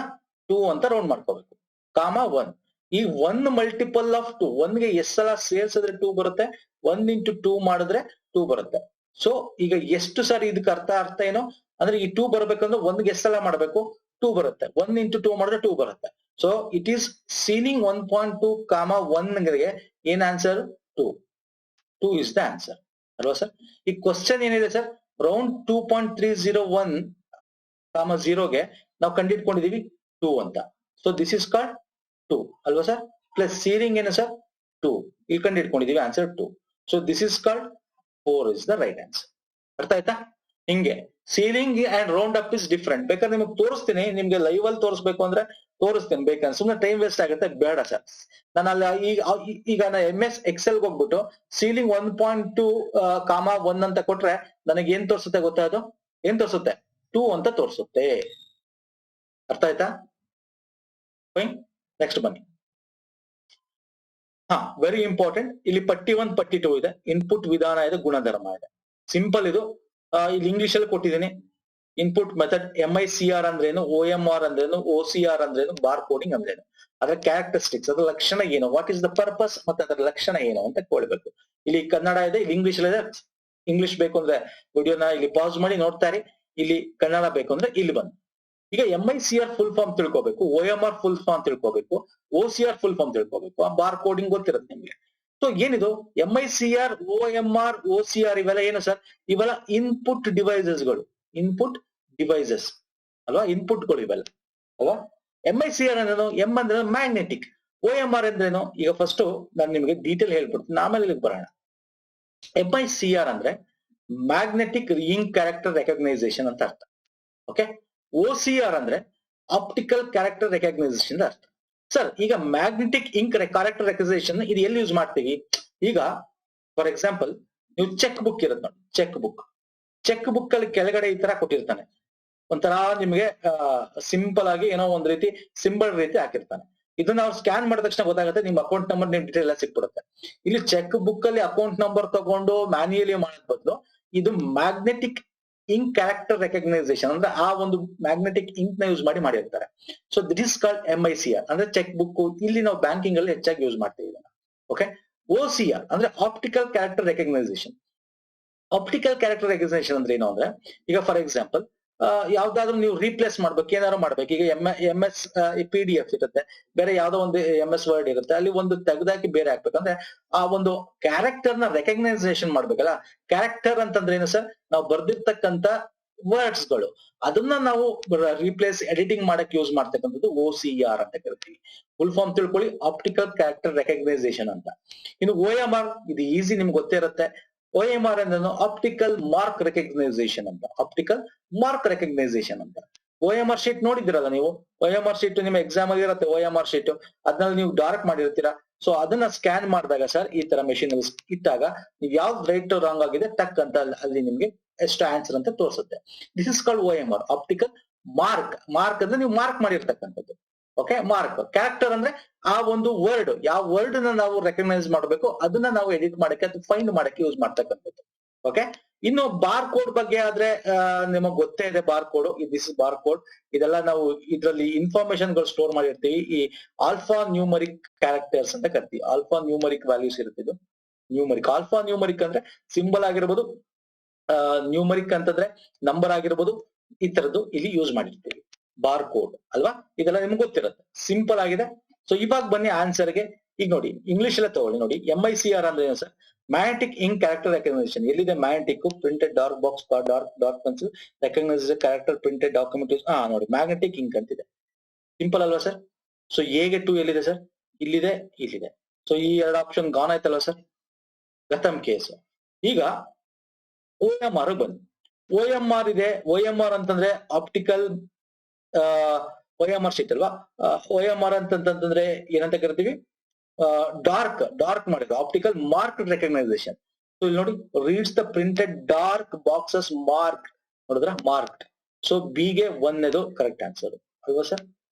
2 ಅಂತ ರೌಂಡ್ ಮಾಡ್ಕೋಬೇಕು. 1 ಈ 1 ಮಲ್ಟಿಪಲ್ ಆಫ್ 2, 1 ಗೆ ಎಷ್ಟು ಸಲ ಸೇರ್ಸಿದ್ರೆ 2 ಬರುತ್ತೆ? 1 × 2 ಮಾಡಿದ್ರೆ 2 ಬರುತ್ತೆ. ಸೊ ಈಗ ಎಷ್ಟು ಸಾರಿ ಇದಕ್ಕೆ ಅರ್ಥ ಏನು ಅಂದ್ರೆ ಈ 2 ಬರ್ಬೇಕಂದ್ರೆ 1 ಗೆ ಎಷ್ಟು ಸಲ ಮಾಡ್ಬೇಕು? 2 ಬರುತ್ತೆ. 1 × 2 ಮಾಡಿದ್ರೆ 2 ಬರುತ್ತೆ. ಸೊ ಇಟ್ ಈಸ್ ಸೀಲಿಂಗ್ 1.2, 1 ಗೆ ಏನ್ ಆನ್ಸರ್? 2 ಇಸ್ ದ ಆನ್ಸರ್ ಅಲ್ವಾ ಸರ್? ಈ ಕ್ವಶನ್ ಏನಿದೆ ಸರ್, ರೌಂಡ್ 2.301, 0ಗೆ ನಾವು ಕಂಡಿಡ್ಕೊಂಡಿದೀವಿ 2 ಅಂತ. ಸೊ ದಿಸ್ ಇಸ್ ಕಾಲ್ಡ್ 2 ಅಲ್ವಾ ಸರ್? ಪ್ಲಸ್ ಸೀಲಿಂಗ್ ಏನು ಸರ್? 2 ಇಲ್ಲಿ ಕಂಡಿಡ್ಕೊಂಡಿದೀವಿ answer 2. So this is called 4 is the right answer. ಅರ್ಥ ಆಯ್ತಾ? ಹಿಂಗೆ ceiling and round up is different. ಬೇಕಾದ್ರೆ ನಿಮ್ಗೆ ತೋರಿಸ್ತೀನಿ, ನಿಮ್ಗೆ ಲೈವ್ ಅಲ್ಲಿ ತೋರಿಸ್ಬೇಕು ಅಂದ್ರೆ ತೋರಿಸ್ತೀನಿ. ಬೇಕಂದ್ರೆ ಸುಮ್ಮನೆ ಟೈಮ್ ವೇಸ್ಟ್ ಆಗುತ್ತೆ, ಬೇಡ ಸರ್. ನಾನು ಅಲ್ಲಿ ಈಗ MS Excel ಹೋಗ್ಬಿಟ್ಟು ಸೀಲಿಂಗ್ 1.2, 1 ಅಂತ ಕೊಟ್ರೆ ನನಗೆ ಏನ್ ತೋರಿಸುತ್ತೆ ಗೊತ್ತಾ? ಅದು ಏನ್ ತೋರಿಸುತ್ತೆ? 2 ಅಂತ ತೋರಿಸುತ್ತೆ. ಅರ್ಥ ಆಯ್ತಾ? ನೆಕ್ಸ್ಟ್ ಬನ್ನಿ. Very important. ಇಲ್ಲಿ ಪಟ್ಟಿ 1, ಪಟ್ಟಿ 2 ಇದೆ. ಇನ್ಪುಟ್ ವಿಧಾನ ಇದೆ, ಗುಣಧರ್ಮ ಇದೆ. ಸಿಂಪಲ್ ಇದು. ಇಲ್ಲಿ ಇಂಗ್ಲಿಷ್ ಅಲ್ಲಿ ಕೊಟ್ಟಿದ್ದೀನಿ. ಇನ್ಪುಟ್ ಮೆಥಡ್, MICR ಅಂದ್ರೇನು, OMR ಅಂದ್ರೇನು, OCR ಅಂದ್ರೇನು, ಬಾರ್ ಕೋಡಿಂಗ್ ಅಂದ್ರೇನು, ಅದರ ಕ್ಯಾರೆಕ್ಟರಿಸ್ಟಿಕ್ಸ್, ಅದರ ಲಕ್ಷಣ ಏನು, ವಾಟ್ ಇಸ್ ದ ಪರ್ಪಸ್ ಮತ್ತೆ ಅದರ ಲಕ್ಷಣ ಏನು ಅಂತ ಕೇಳಬೇಕು. ಇಲ್ಲಿ ಕನ್ನಡ ಇದೆ, ಇಲ್ಲಿ ಇಂಗ್ಲಿಷ್ ಇದೆ. ಇಂಗ್ಲಿಷ್ ಬೇಕು ಅಂದ್ರೆ ವಿಡಿಯೋನ ಇಲ್ಲಿ ಪಾಸ್ ಮಾಡಿ ನೋಡ್ತಾ ಇರಿ. ಇಲ್ಲಿ ಕನ್ನಡ ಬೇಕು ಅಂದ್ರೆ ಇಲ್ಲಿ ಬನ್ನಿ. ಈಗ MICR ಫುಲ್ ಫಾರ್ಮ್ ತಿಳ್ಕೋಬೇಕು, OMR ಫುಲ್ ಫಾರ್ಮ್ ತಿಳ್ಕೋಬೇಕು, OCR ಫುಲ್ ಫಾರ್ಮ್ ತಿಳ್ಕೋಬೇಕು. ಆ ಬಾರ್ ಕೋಡಿಂಗ್ ಗೊತ್ತಿರುತ್ತೆ ನಿಮ್ಗೆ. ಸೊ ಏನಿದು MICR, OMR, OCR ಇವೆಲ್ಲ ಏನು ಸರ್? ಇವೆಲ್ಲ ಇನ್ಪುಟ್ ಡಿವೈಸಸ್ಗಳು. ಇನ್ಪುಟ್ ಡಿವೈಸಸ್ ಅಲ್ವಾ? ಇನ್ಪುಟ್ಗಳು ಇವೆಲ್ಲ ಅಲ್ವಾ? MICR ಅಂದ್ರೇನು? M ಅಂದ್ರೆ ಮ್ಯಾಗ್ನೆಟಿಕ್. OMR ಅಂದ್ರೇನು? ಈಗ ಫಸ್ಟ್ ನಾನು ನಿಮಗೆ ಡೀಟೇಲ್ ಹೇಳ್ಬಿಡ್ತೀನಿ, ಆಮೇಲೆ ಇಲ್ಲಿಗೆ ಬರೋಣ. MICR ಅಂದ್ರೆ ಮ್ಯಾಗ್ನೆಟಿಕ್ ಇಂಕ್ ಕ್ಯಾರೆಕ್ಟರ್ ರೆಕಗ್ನೈಸೇಷನ್ ಅಂತ ಅರ್ಥ. ಓಕೆ, OCR ಅಂದ್ರೆ ಆಪ್ಟಿಕಲ್ ಕ್ಯಾರೆಕ್ಟರ್ ರೆಕಗ್ನೈಸೇಷನ್ ಅರ್ಥ. ಸರ್ ಈಗ ಮ್ಯಾಗ್ನೆಟಿಕ್ ಇಂಕ್ ಕ್ಯಾರೆಕ್ಟರ್ ರೆಕಗ್ನೈಸೇಷನ್ ಇದು ಎಲ್ಲಿ ಯೂಸ್ ಮಾಡ್ತೀವಿ? ಈಗ ಫಾರ್ ಎಕ್ಸಾಂಪಲ್ ನೀವು ಚೆಕ್ ಬುಕ್ ಇರುತ್ತೆ ನೋಡಿ, ಚೆಕ್ ಬುಕ್ ಅಲ್ಲಿ ಕೆಳಗಡೆ ಈ ತರ ಕೊಟ್ಟಿರ್ತಾನೆ, ಒಂಥರ ನಿಮ್ಗೆ ಸಿಂಪಲ್ ಆಗಿ ಏನೋ ಒಂದ್ ರೀತಿ ಸಿಂಬಲ್ ರೀತಿ ಹಾಕಿರ್ತಾನೆ. ಇದನ್ನ ನಾವು ಸ್ಕ್ಯಾನ್ ಮಾಡಿದ ತಕ್ಷಣ ಗೊತ್ತಾಗುತ್ತೆ ನಿಮ್ ಅಕೌಂಟ್ ನಂಬರ್, ನಿಮ್ ಡೀಟೇಲ್ ಎಲ್ಲ ಸಿಕ್ಬಿಡುತ್ತೆ. ಇಲ್ಲಿ ಚೆಕ್ ಬುಕ್ ಅಲ್ಲಿ ಅಕೌಂಟ್ ನಂಬರ್ ತಗೊಂಡು ಮ್ಯಾನ್ಯುಯಲಿ ಮಾಡೋದ್ ಬದಲು ಇದು ಮ್ಯಾಗ್ನೆಟಿಕ್ ಇಂಕ್ ಕ್ಯಾರೆಕ್ಟರ್ ರೆಕಗ್ನೈಸೇಷನ್ ಅಂದ್ರೆ ಆ ಒಂದು ಮ್ಯಾಗ್ನೆಟಿಕ್ ಇಂಕ್ ನ ಯೂಸ್ ಮಾಡಿರ್ತಾರೆ. So that is called MICR ಅಂದ್ರೆ ಚೆಕ್ ಬುಕ್. ಇಲ್ಲಿ ನಾವು ಬ್ಯಾಂಕಿಂಗ್ ಅಲ್ಲಿ ಹೆಚ್ಚಾಗಿ ಯೂಸ್ ಮಾಡ್ತೀವಿ ಇದನ್ನ. ಓಕೆ, OCR ಅಂದ್ರೆ optical character recognisation. Optical character recognisation ಅಂದ್ರೆ ಏನು ಅಂದ್ರೆ, ಈಗ ಫಾರ್ ಎಕ್ಸಾಂಪಲ್ ಯಾವ್ದಾದ್ರು ನೀವು ರೀಪ್ಲೇಸ್ ಮಾಡ್ಬೇಕು, ಏನಾದ್ರು ಮಾಡ್ಬೇಕು. ಈಗ MS PDF ಇರುತ್ತೆ, ಬೇರೆ ಯಾವ್ದೋ ಒಂದು MS ವರ್ಡ್ ಇರುತ್ತೆ, ಅಲ್ಲಿ ಒಂದು ತೆಗೆದಾಕಿ ಬೇರೆ ಹಾಕ್ಬೇಕಂದ್ರೆ ಆ ಒಂದು ಕ್ಯಾರೆಕ್ಟರ್ ನ ರೆಕಗ್ನೈಸೇಷನ್ ಮಾಡ್ಬೇಕಲ್ಲ. ಕ್ಯಾರೆಕ್ಟರ್ ಅಂತಂದ್ರೆ ಏನು ಸರ್? ನಾವು ಬರ್ದಿರ್ತಕ್ಕಂತ ವರ್ಡ್ಸ್ ಗಳು, ಅದನ್ನ ನಾವು ರೀಪ್ಲೇಸ್ ಎಡಿಟಿಂಗ್ ಮಾಡಕ್ ಯೂಸ್ ಮಾಡ್ತಕ್ಕಂಥದ್ದು OCR ಅಂತ ಕರಿತೀವಿ. ಫುಲ್ ಫಾರ್ಮ್ ತಿಳ್ಕೊಳ್ಳಿ, ಆಪ್ಟಿಕಲ್ ಕ್ಯಾರೆಕ್ಟರ್ ರೆಕಗ್ನೈಸೇಷನ್ ಅಂತ. ಇನ್ನು OMR ಇದು ಈಸಿ, ನಿಮ್ಗೆ ಗೊತ್ತೇ ಇರುತ್ತೆ. OMR ಅಂದ್ರೆ ಆಪ್ಟಿಕಲ್ ಮಾರ್ಕ್ ರೆಕಗ್ನೈಸೇಷನ್ ಅಂತ. ಆಪ್ಟಿಕಲ್ ಮಾರ್ಕ್ ರೆಕಗ್ನೈಸೇಷನ್ ಅಂತ. OMR ಶೀಟ್ ನೋಡಿದಿರಲ್ಲ ನೀವು, OMR ಶೀಟ್ ನಿಮ್ಮ ಎಕ್ಸಾಮ್ ಅಲ್ಲಿ ಇರುತ್ತೆ. OMR ಶೀಟ್ ಅದನ್ನ ನೀವು ಡಾರ್ಕ್ ಮಾಡಿರ್ತೀರಾ. ಸೊ ಅದನ್ನ ಸ್ಕ್ಯಾನ್ ಮಾಡಿದಾಗ ಸರ್ ಈ ತರ ಮೆಷಿನ್ ಇಟ್ಟಾಗ ನೀವು ಯಾವ್ದು ರೈಟ್ ರಾಂಗ್ ಆಗಿದೆ ಟಕ್ ಅಂತ ಅಲ್ಲಿ ನಿಮ್ಗೆ ಎಷ್ಟು ಆನ್ಸರ್ ಅಂತ ತೋರಿಸುತ್ತೆ. This is called OMR, optical mark. Mark ಅಂದ್ರೆ ನೀವು ಮಾರ್ಕ್ ಮಾಡಿರ್ತಕ್ಕಂಥದ್ದು. Okay, mark. ಕ್ಯಾರೆಕ್ಟರ್ ಅಂದ್ರೆ ಆ ಒಂದು ವರ್ಡ್, ಯಾವ ವರ್ಡ್ ನ ನಾವು ರೆಕಗ್ನೈಸ್ ಮಾಡಬೇಕು ಅದನ್ನ ನಾವು ಎಡಿಟ್ ಮಾಡಕ್ಕೆ ಅಥವಾ ಫೈಂಡ್ ಮಾಡಕ್ಕೆ ಯೂಸ್ ಮಾಡ್ತಕ್ಕಂಥದ್ದು. ಓಕೆ, ಇನ್ನು ಬಾರ್ ಕೋಡ್ ಬಗ್ಗೆ ಆದ್ರೆ ನಿಮಗ್ ಗೊತ್ತೇ ಇದೆ. Bar code, this is bar code. ಇದೆಲ್ಲ ನಾವು ಇದರಲ್ಲಿ ಇನ್ಫಾರ್ಮೇಶನ್ ಗಳು ಸ್ಟೋರ್ ಮಾಡಿರ್ತೀವಿ. ಈ ಆಲ್ಫಾ ನ್ಯೂಮರಿಕ್ ಕ್ಯಾರೆಕ್ಟರ್ಸ್ ಅಂತ ಕರಿತೀವಿ. ಆಲ್ಫಾ ನ್ಯೂಮರಿಕ್ ವ್ಯಾಲ್ಯೂಸ್ ಇರುತ್ತೆ. ಇದು ನ್ಯೂಮರಿಕ್. ಆಲ್ಫಾ ನ್ಯೂಮರಿಕ್ ಅಂದ್ರೆ ಸಿಂಬಲ್ ಆಗಿರ್ಬೋದು, ನ್ಯೂಮರಿಕ್ ಅಂತಂದ್ರೆ ನಂಬರ್ ಆಗಿರ್ಬೋದು, ಈ ತರದ್ದು ಇಲ್ಲಿ ಯೂಸ್ ಮಾಡಿರ್ತೀವಿ. ಬಾರ್ ಕೋಡ್ ಅಲ್ವಾ, ಇದೆಲ್ಲ ನಿಮ್ಗೆ ಗೊತ್ತಿರುತ್ತೆ, ಸಿಂಪಲ್ ಆಗಿದೆ. ಸೊ ಇವಾಗ ಬನ್ನಿ ಆನ್ಸರ್ಗೆ. ಈಗ ನೋಡಿ ಇಂಗ್ಲಿಷ್ ಎಲ್ಲ ತಗೊಳ್ಳಿ. ನೋಡಿ MICR ಅಂದ್ರೆ ಏನು sir? Magnetic ink character recognition. ಎಲ್ಲಿದೆ magnetic? Printed dark box, dark pencil recognise character printed document. ನೋಡಿ ಮ್ಯಾಗ್ನೆಟಿಕ್ ಇಂಕ್ ಅಂತಿದೆ. ಸಿಂಪಲ್ ಅಲ್ವಾ ಸರ್? ಸೊ ಎಗೆ 2 ಎಲ್ಲಿದೆ ಸರ್? ಇಲ್ಲಿದೆ, ಇಲ್ಲಿದೆ. ಸೊ ಈ 2 ಆಪ್ಷನ್ ಗಾನ್ ಆಯ್ತಲ್ವಾ ಸರ್? ಪ್ರಥಮ್ ಕೇಸ್. ಈಗ OMR ಬನ್ನಿ. OMR ಇದೆ. OMR ಅಂತಂದ್ರೆ ಆಪ್ಟಿಕಲ್ OMR ಶೀಟ್ ಅಲ್ವಾ? OMR ಅಂತಂದ್ರೆ ಏನಂತ ಕರಿತೀವಿ? ಡಾರ್ಕ್ ಮಾಡಿದ್ರು, ಆಪ್ಟಿಕಲ್ ಮಾರ್ಕ್ ರೆಕಗ್ನೈಸೇಷನ್. ಸೊ ಇಲ್ಲಿ ನೋಡಿ, reads the printed dark boxes mark. ನೋಡಿದ್ರ ಮಾರ್ಕ್. ಸೊ B ಗೆ 1ನೇದು ಕರೆಕ್ಟ್ ಆನ್ಸರ್ ಅಲ್ವಾ ಸರ್?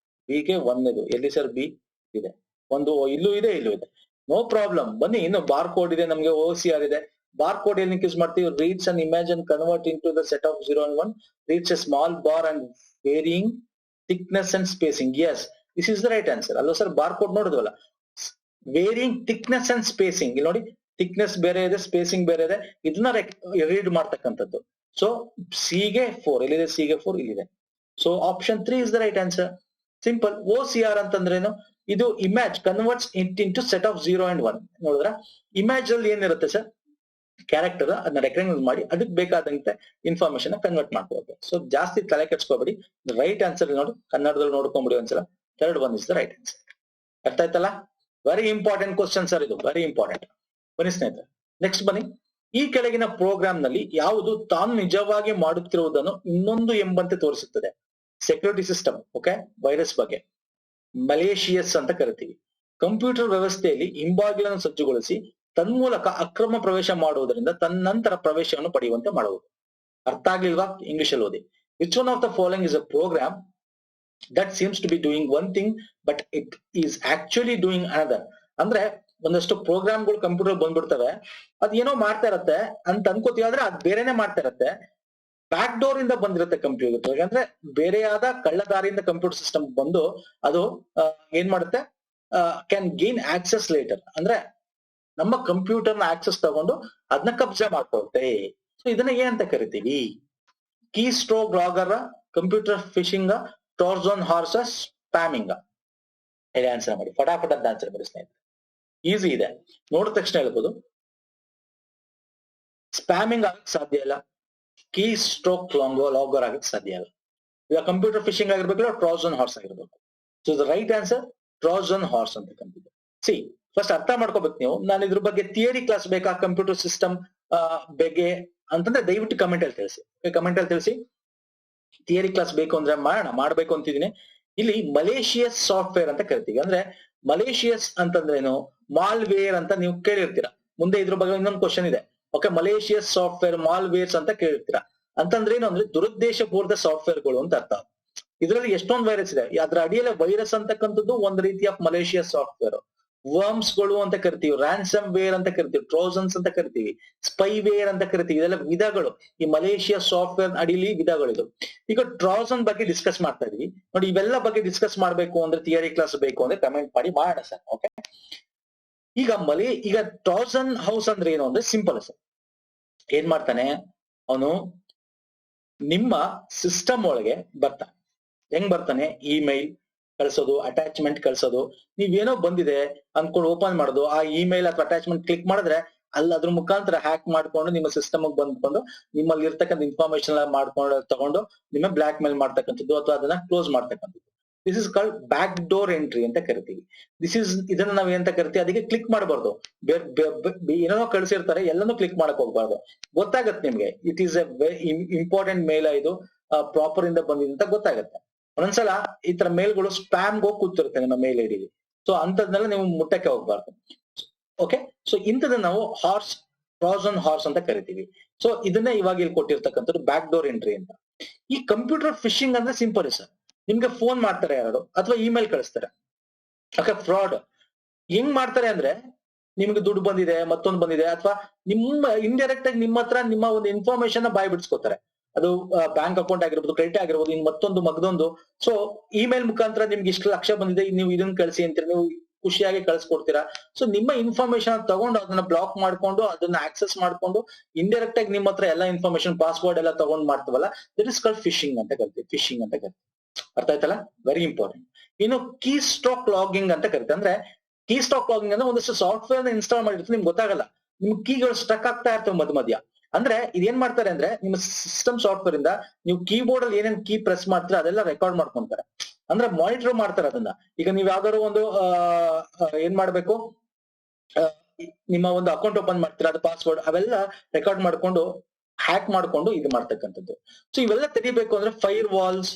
B ಗೆ 1ನೇದು. ಎಲ್ಲಿ ಸರ್ B ಇದೆ? ಒಂದು ಇಲ್ಲೂ ಇದೆ, ಇಲ್ಲೂ ಇದೆ. No problem. ಬನ್ನಿ, ಇನ್ನು ಬಾರ್ ಕೋಡ್ ಇದೆ, ನಮ್ಗೆ OCR ಇದೆ. ಬಾರ್ ಕೋಡ್ ಏನಕ್ಕೆ ಯೂಸ್ ಮಾಡ್ತೀವಿ? Reads and image and convert into the set of 0 and 1. Reads a small bar and varying thickness and spacing. Yes, this is the right answer ಅಲ್ವಾ sir? Bar code ನೋಡಿದ್ವಲ್ಲ, varying thickness and spacing. ಇಲ್ಲಿ ನೋಡಿ, thickness ಬೇರೆ ಇದೆ, spacing ಬೇರೆ ಇದೆ. ಇದನ್ನ read ಮಾಡ್ತಕ್ಕಂಥದ್ದು. ಸೊ C ಗೆ 4 ಎಲ್ಲಿದೆ? C ಗೆ 4 ಇಲ್ಲಿದೆ. So option 3 is the right answer. Simple. OCR ಅಂತಂದ್ರೇನು? ಇದು image converts it into set of 0 and 1. ನೋಡಿದ್ರ ಇಮೇಜ್ ಅಲ್ಲಿ ಏನಿರುತ್ತೆ ಸರ್? ಕ್ಯಾರೆಕ್ಟರ್ ಅದನ್ನ ರೆಕಗ್ನೈಸ್ ಮಾಡಿ ಅದಕ್ಕೆ ಬೇಕಾದಂತೆ ಇನ್ಫಾರ್ಮೇಶನ್ ಕನ್ವರ್ಟ್ ಮಾಡ್ಕೋಬೇಕು. ಸೊ ಜಾಸ್ತಿ ತಲೆ ಕೆಡ್ಸ್ಕೋಬೇಡಿ. ರೈಟ್ ಆನ್ಸರ್ ನೋಡಿ, ಕನ್ನಡದಲ್ಲಿ ನೋಡ್ಕೊಂಡ್ಬಿಡಿ ಒಂದ್ಸಲ. 3rd one is the right answer. ಅರ್ಥ ಆಯ್ತಲ್ಲ? ವೆರಿ ಇಂಪಾರ್ಟೆಂಟ್ ಕ್ವಶನ್ ಸರ್ ಇದು, ವೆರಿ ಇಂಪಾರ್ಟೆಂಟ್. ಬನ್ನಿ ಸ್ನೇಹಿತರೆ, ನೆಕ್ಸ್ಟ್ ಬನ್ನಿ. ಈ ಕೆಳಗಿನ ಪ್ರೋಗ್ರಾಮ್ ನಲ್ಲಿ ಯಾವುದು ತಾನು ನಿಜವಾಗಿ ಮಾಡುತ್ತಿರುವುದನ್ನು ಇನ್ನೊಂದು ಎಂಬಂತೆ ತೋರಿಸುತ್ತದೆ? Security system. ಓಕೆ, ವೈರಸ್ ಬಗ್ಗೆ. ಮಲೇಷಿಯಸ್ ಅಂತ ಕರಿತೀವಿ. ಕಂಪ್ಯೂಟರ್ ವ್ಯವಸ್ಥೆಯಲ್ಲಿ ಹಿಂಬಾಗಿಲನ್ನು ಸಜ್ಜುಗೊಳಿಸಿ ತನ್ಮೂಲಕ ಅಕ್ರಮ ಪ್ರವೇಶ ಮಾಡುವುದರಿಂದ ತನ್ನಂತರ ಪ್ರವೇಶವನ್ನು ಪಡೆಯುವಂತೆ ಮಾಡುವುದು. ಅರ್ಥ ಆಗ್ಲಿಲ್ವಾ? ಇಂಗ್ಲಿಷ್ ಅಲ್ಲಿ ಓದಿ. Which one of the following is a program that seems to be doing one thing but it is actually doing another. ಅಂದ್ರೆ ಒಂದಷ್ಟು ಪ್ರೋಗ್ರಾಮ್ಗಳು ಕಂಪ್ಯೂಟರ್ ಬಂದ್ಬಿಡ್ತವೆ, ಅದ್ ಏನೋ ಮಾಡ್ತಾ ಇರತ್ತೆ ಅಂತ ಅನ್ಕೋತೀವಿ, ಆದ್ರೆ ಅದ್ ಬೇರೆನೆ ಮಾಡ್ತಾ ಇರತ್ತೆ. ಬ್ಯಾಕ್ ಡೋರ್ ಇಂದ ಬಂದಿರುತ್ತೆ ಕಂಪ್ಯೂಟರ್. ಅಂದ್ರೆ ಬೇರೆಯಾದ ಕಳ್ಳದಾರಿಯಿಂದ ಕಂಪ್ಯೂಟರ್ ಸಿಸ್ಟಮ್ ಬಂದು ಅದು ಏನ್ ಮಾಡುತ್ತೆ? Can gain access later. ಅಂದ್ರೆ ನಮ್ಮ ಕಂಪ್ಯೂಟರ್ ನ ಆಕ್ಸೆಸ್ ತಗೊಂಡು ಅದನ್ನ ಕಬ್ಜಾ ಮಾಡ್ಕೊಳುತ್ತೆ. ಸೊ ಇದನ್ನ ಏನಂತ ಕರಿತೀವಿ? Keystroke logger, computer phishing, Trojan horse, spamming. ಹೇಳಿ ಆನ್ಸರ್ ಮಾಡಿ, ಫಟಾಫಟ್ ಅಂತ ಆನ್ಸರ್ ಮಾಡಿ ಸ್ನೇಹಿತರೆ. ಈಸಿ ಇದೆ, ನೋಡಿದ ತಕ್ಷಣ ಹೇಳ್ಬೋದು. ಸ್ಪ್ಯಾಮಿಂಗ್ ಆಗಕ್ ಸಾಧ್ಯ ಇಲ್ಲ, ಕೀ ಸ್ಟ್ರೋಕ್ ಲಾಗರ್ ಆಗಕ್ ಸಾಧ್ಯ ಇಲ್ಲ. ಈಗ ಕಂಪ್ಯೂಟರ್ ಫಿಶಿಂಗ್ ಆಗಿರ್ಬೇಕಿಲ್ಲ, ಟ್ರೋಜನ್ ಹಾರ್ಸ್ ಆಗಿರ್ಬೇಕು. So the right answer Trojan horse ಅಂತ ಕಂಪ್ಯೂಟರ್. ಸಿ ಫಸ್ಟ್ ಅರ್ಥ ಮಾಡ್ಕೋಬೇಕು ನೀವು. ನಾನು ಇದ್ರ ಬಗ್ಗೆ ಥಿಯರಿ ಕ್ಲಾಸ್ ಬೇಕಾ? ಕಂಪ್ಯೂಟರ್ ಸಿಸ್ಟಮ್ ಬಗ್ಗೆ ಅಂತಂದ್ರೆ ದಯವಿಟ್ಟು ಕಮೆಂಟ್ ಅಲ್ಲಿ ತಿಳಿಸಿ. ಕಮೆಂಟ್ ಅಲ್ಲಿ ತಿಳಿಸಿ. ಥಿಯರಿ ಕ್ಲಾಸ್ ಬೇಕು ಅಂದ್ರೆ ಮಾಡ್ಬೇಕು ಅಂತಿದ್ದೀನಿ. ಇಲ್ಲಿ ಮಲೇಷಿಯಸ್ ಸಾಫ್ಟ್ವೇರ್ ಅಂತ ಕರಿತೀವಿ. ಅಂದ್ರೆ ಮಲೇಷಿಯಸ್ ಅಂತಂದ್ರೇನು, ಮಾಲ್ವೇರ್ ಅಂತ ನೀವು ಕೇಳಿರ್ತೀರಾ. ಮುಂದೆ ಇದ್ರ ಬಗ್ಗೆ ಇನ್ನೊಂದು ಕ್ವಶನ್ ಇದೆ. ಓಕೆ, ಮಲೇಷಿಯಸ್ ಸಾಫ್ಟ್ವೇರ್ ಮಾಲ್ವೇರ್ಸ್ ಅಂತ ಕೇಳಿರ್ತೀರಾ. ಅಂತಂದ್ರೆ ಏನು ಅಂದ್ರೆ ದುರುದ್ದೇಶ ಪೂರಿತ ಸಾಫ್ಟ್ವೇರ್ಗಳು ಅಂತ ಅರ್ಥ. ಇದರಲ್ಲಿ ಎಷ್ಟೊಂದು ವೈರಸ್ ಇದೆ. ಅದ್ರ ಅಡಿಯಲ್ಲಿ ವೈರಸ್ ಅಂತಕ್ಕಂಥದ್ದು ಒಂದು ರೀತಿ ಆಫ್ ಮಲೇಷಿಯಸ್ ಸಾಫ್ಟ್ವೇರ್. ವರ್ಮ್ಸ್ ಗಳು ಅಂತ ಕರಿತೀವಿ, ರ್ಯಾನ್ಸಮ್ ವೇರ್ ಅಂತ ಕರಿತೀವಿ, ಟ್ರೋಜನ್ಸ್ ಅಂತ ಕರಿತೀವಿ, ಸ್ಪೈವೇರ್ ಅಂತ ಕರಿತೀವಿ. ಇದೆಲ್ಲ ವಿಧಗಳು. ಈ ಮಲೇಷಿಯಾ ಸಾಫ್ಟ್ವೇರ್ ಅಡಿಲಿ ವಿಧಗಳಿದು. ಈಗ ಟ್ರೋಜನ್ ಬಗ್ಗೆ ಡಿಸ್ಕಸ್ ಮಾಡ್ತಾ ಇದೀವಿ ನೋಡಿ. ಇವೆಲ್ಲ ಬಗ್ಗೆ ಡಿಸ್ಕಸ್ ಮಾಡ್ಬೇಕು ಅಂದ್ರೆ, ಥಿಯರಿ ಕ್ಲಾಸ್ ಬೇಕು ಅಂದ್ರೆ ಕಮೆಂಟ್ ಮಾಡಿ ಮಾಡೋಣ ಸರ್. ಓಕೆ, ಈಗ ಟ್ರೋಜನ್ ಹೌಸ್ ಅಂದ್ರೆ ಏನು ಅಂದ್ರೆ ಸಿಂಪಲ್ ಸರ್. ಏನ್ ಮಾಡ್ತಾನೆ ಅವನು, ನಿಮ್ಮ ಸಿಸ್ಟಮ್ ಒಳಗೆ ಬರ್ತಾನೆ. ಹೆಂಗ್ ಬರ್ತಾನೆ? ಇಮೇಲ್ ಕಳ್ಸೋದು, ಅಟ್ಯಾಚ್ಮೆಂಟ್ ಕಳ್ಸೋದು. ನೀವೇನೋ ಬಂದಿದೆ ಅನ್ಕೊಂಡು ಓಪನ್ ಮಾಡೋದು, ಆ ಇಮೇಲ್ ಅಥವಾ ಅಟ್ಯಾಚ್ಮೆಂಟ್ ಕ್ಲಿಕ್ ಮಾಡಿದ್ರೆ ಅಲ್ಲಿ ಅದ್ರ ಮುಖಾಂತರ ಹ್ಯಾಕ್ ಮಾಡ್ಕೊಂಡು ನಿಮ್ಮ ಸಿಸ್ಟಮ್ ಬಂದ್ಕೊಂಡು ನಿಮ್ಮಲ್ಲಿ ಇರ್ತಕ್ಕಂಥ ಇನ್ಫಾರ್ಮೇಶನ್ ಎಲ್ಲ ಮಾಡ್ಕೊಂಡು ತಗೊಂಡು ನಿಮ್ಮ ಬ್ಲಾಕ್ ಮೇಲ್ ಮಾಡ್ತಕ್ಕಂಥದ್ದು ಅಥವಾ ಅದನ್ನ ಕ್ಲೋಸ್ ಮಾಡ್ತಕ್ಕಂಥದ್ದು. This is called back door entry ಅಂತ ಕರಿತೀವಿ. ಇದನ್ನ ನಾವ್ ಎಂತ ಕರಿತೀವಿ, ಅದಕ್ಕೆ ಕ್ಲಿಕ್ ಮಾಡಬಾರ್ದು. ಏನೋ ಕಳ್ಸಿರ್ತಾರೆ, ಎಲ್ಲಾನು ಕ್ಲಿಕ್ ಮಾಡಕ್ ಹೋಗ್ಬಾರ್ದು. ಗೊತ್ತಾಗತ್ತೆ ನಿಮ್ಗೆ ಇಟ್ ಈಸ್ ಎ ಇಂಪಾರ್ಟೆಂಟ್ ಮೇಲ್, ಇದು ಪ್ರಾಪರ್ ಇಂದ ಬಂದಿದೆ ಅಂತ ಗೊತ್ತಾಗತ್ತೆ. ಒಂದೊಂದ್ಸಲ ಈ ತರ ಮೇಲ್ಗಳು ಸ್ಪ್ಯಾಮ್ ಹೋಗಿ ಕೂತಿರುತ್ತೆ ನಿಮ್ಮ ಮೇಲ್ ಐಡಿಗೆ. ಸೊ ಅಂತದ್ನೆಲ್ಲ ನೀವು ಮುಟ್ಟಕ್ಕೆ ಹೋಗ್ಬಾರ್ದು. ಓಕೆ, ಸೊ ಇಂಥದನ್ನ ನಾವು ಟ್ರೋಜನ್ ಹಾರ್ಸ್ ಅಂತ ಕರಿತೀವಿ. ಸೊ ಇದನ್ನೇ ಇವಾಗ ಇಲ್ಲಿ ಕೊಟ್ಟಿರ್ತಕ್ಕಂಥದ್ದು ಬ್ಯಾಕ್ ಡೋರ್ ಎಂಟ್ರಿ ಅಂತ. ಈ ಕಂಪ್ಯೂಟರ್ ಫಿಶಿಂಗ್ ಅಂದ್ರೆ ಸಿಂಪಲ್ ಸರ್. ನಿಮ್ಗೆ ಫೋನ್ ಮಾಡ್ತಾರೆ ಯಾರು ಅಥವಾ ಇಮೇಲ್ ಕಳಿಸ್ತಾರೆ. ಓಕೆ, ಫ್ರಾಡ್ ಹೆಂಗ್ ಮಾಡ್ತಾರೆ ಅಂದ್ರೆ, ನಿಮ್ಗೆ ದುಡ್ಡು ಬಂದಿದೆ, ಮತ್ತೊಂದು ಬಂದಿದೆ, ಅಥವಾ ನಿಮ್ಮ ಇಂಡೈರೆಕ್ಟ್ ಆಗಿ ನಿಮ್ಮ ಹತ್ರ ನಿಮ್ಮ ಒಂದು ಇನ್ಫಾರ್ಮೇಶನ್ ಬಾಯ್ ಬಿಡ್ಸ್ಕೊತಾರೆ. ಅದು ಬ್ಯಾಂಕ್ ಅಕೌಂಟ್ ಆಗಿರ್ಬೋದು, ಕ್ರೆಡಿಟ್ ಆಗಿರ್ಬೋದು, ಇನ್ ಮತ್ತೊಂದು ಮಗದೊಂದು. ಸೊ ಇಮೇಲ್ ಮುಖಾಂತರ ನಿಮ್ಗೆ ಇಷ್ಟು ಲಕ್ಷ ಬಂದಿದೆ, ನೀವು ಇದನ್ನ ಕಳಿಸಿ ಅಂತೀರಿ, ನೀವು ಖುಷಿಯಾಗಿ ಕಳ್ಸಿಕೊಡ್ತೀರಾ. ಸೊ ನಿಮ್ಮ ಇನ್ಫಾರ್ಮೇಶನ್ ತಗೊಂಡು ಅದನ್ನ ಬ್ಲಾಕ್ ಮಾಡ್ಕೊಂಡು ಅದನ್ನ ಆಕ್ಸೆಸ್ ಮಾಡ್ಕೊಂಡು ಇಂಡೈರೆಕ್ಟ್ ಆಗಿ ನಿಮ್ಮ ಹತ್ರ ಎಲ್ಲ ಇನ್ಫಾರ್ಮೇಶನ್ ಪಾಸ್ವರ್ಡ್ ಎಲ್ಲ ತಗೊಂಡ್ ಮಾಡ್ತೀವಲ್ಲ, ದಟ್ ಇಸ್ ಕಾಲ್ಡ್ ಫಿಶಿಂಗ್ ಅಂತ ಕರಿತೀವಿ. ಫಿಶಿಂಗ್ ಅಂತ ಕರಿತೀವಿ. ಅರ್ಥ ಆಯ್ತಲ್ಲ? Very important. ಇನ್ನು ಕೀ ಸ್ಟಾಕ್ ಲಾಗಿಂಗ್ ಅಂತ ಕರಿತೀವಿ. ಅಂದ್ರೆ ಕೀ ಸ್ಟಾಕ್ ಲಾಗಿಂಗ್ ಅಂದ್ರೆ ಒಂದಷ್ಟು ಸಾಫ್ಟ್ವೇರ್ ಇನ್ಸ್ಟಾಲ್ ಮಾಡಿರ್ತೀವಿ, ನಿಮ್ಗೆ ಗೊತ್ತಾಗಲ್ಲ, ನಿಮ್ ಕೀಗಳು ಸ್ಟಕ್ ಆಗ್ತಾ ಇರ್ತವೆ ಮಧ್ಯ. ಅಂದ್ರೆ ಇದೇನ್ ಮಾಡ್ತಾರೆ ಅಂದ್ರೆ, ನಿಮ್ಮ ಸಿಸ್ಟಮ್ ಸಾಫ್ಟ್ವೇರ್ ಇಂದ ನೀವು ಕೀಬೋರ್ಡ್ ಅಲ್ಲಿ ಏನೇನ್ ಕೀ ಪ್ರೆಸ್ ಮಾಡ್ತೀರಾ ಅದೆಲ್ಲ ರೆಕಾರ್ಡ್ ಮಾಡ್ಕೊಂತಾರೆ. ಅಂದ್ರೆ ಮಾನಿಟರ್ ಮಾಡ್ತಾರೆ ಅದನ್ನ. ಈಗ ನೀವ್ ಯಾವ್ದಾದ್ರು ಒಂದು ಏನ್ ಮಾಡ್ಬೇಕು, ನಿಮ್ಮ ಒಂದು ಅಕೌಂಟ್ ಓಪನ್ ಮಾಡ್ತೀರಾ, ಅದು ಪಾಸ್ವರ್ಡ್ ಅವೆಲ್ಲ ರೆಕಾರ್ಡ್ ಮಾಡ್ಕೊಂಡು ಹ್ಯಾಕ್ ಮಾಡ್ಕೊಂಡು ಇದು ಮಾಡ್ತಕ್ಕಂಥದ್ದು. ಸೊ ಇವೆಲ್ಲ ತೆಗಿಬೇಕು ಅಂದ್ರೆ ಫೈರ್ ವಾಲ್ಸ್,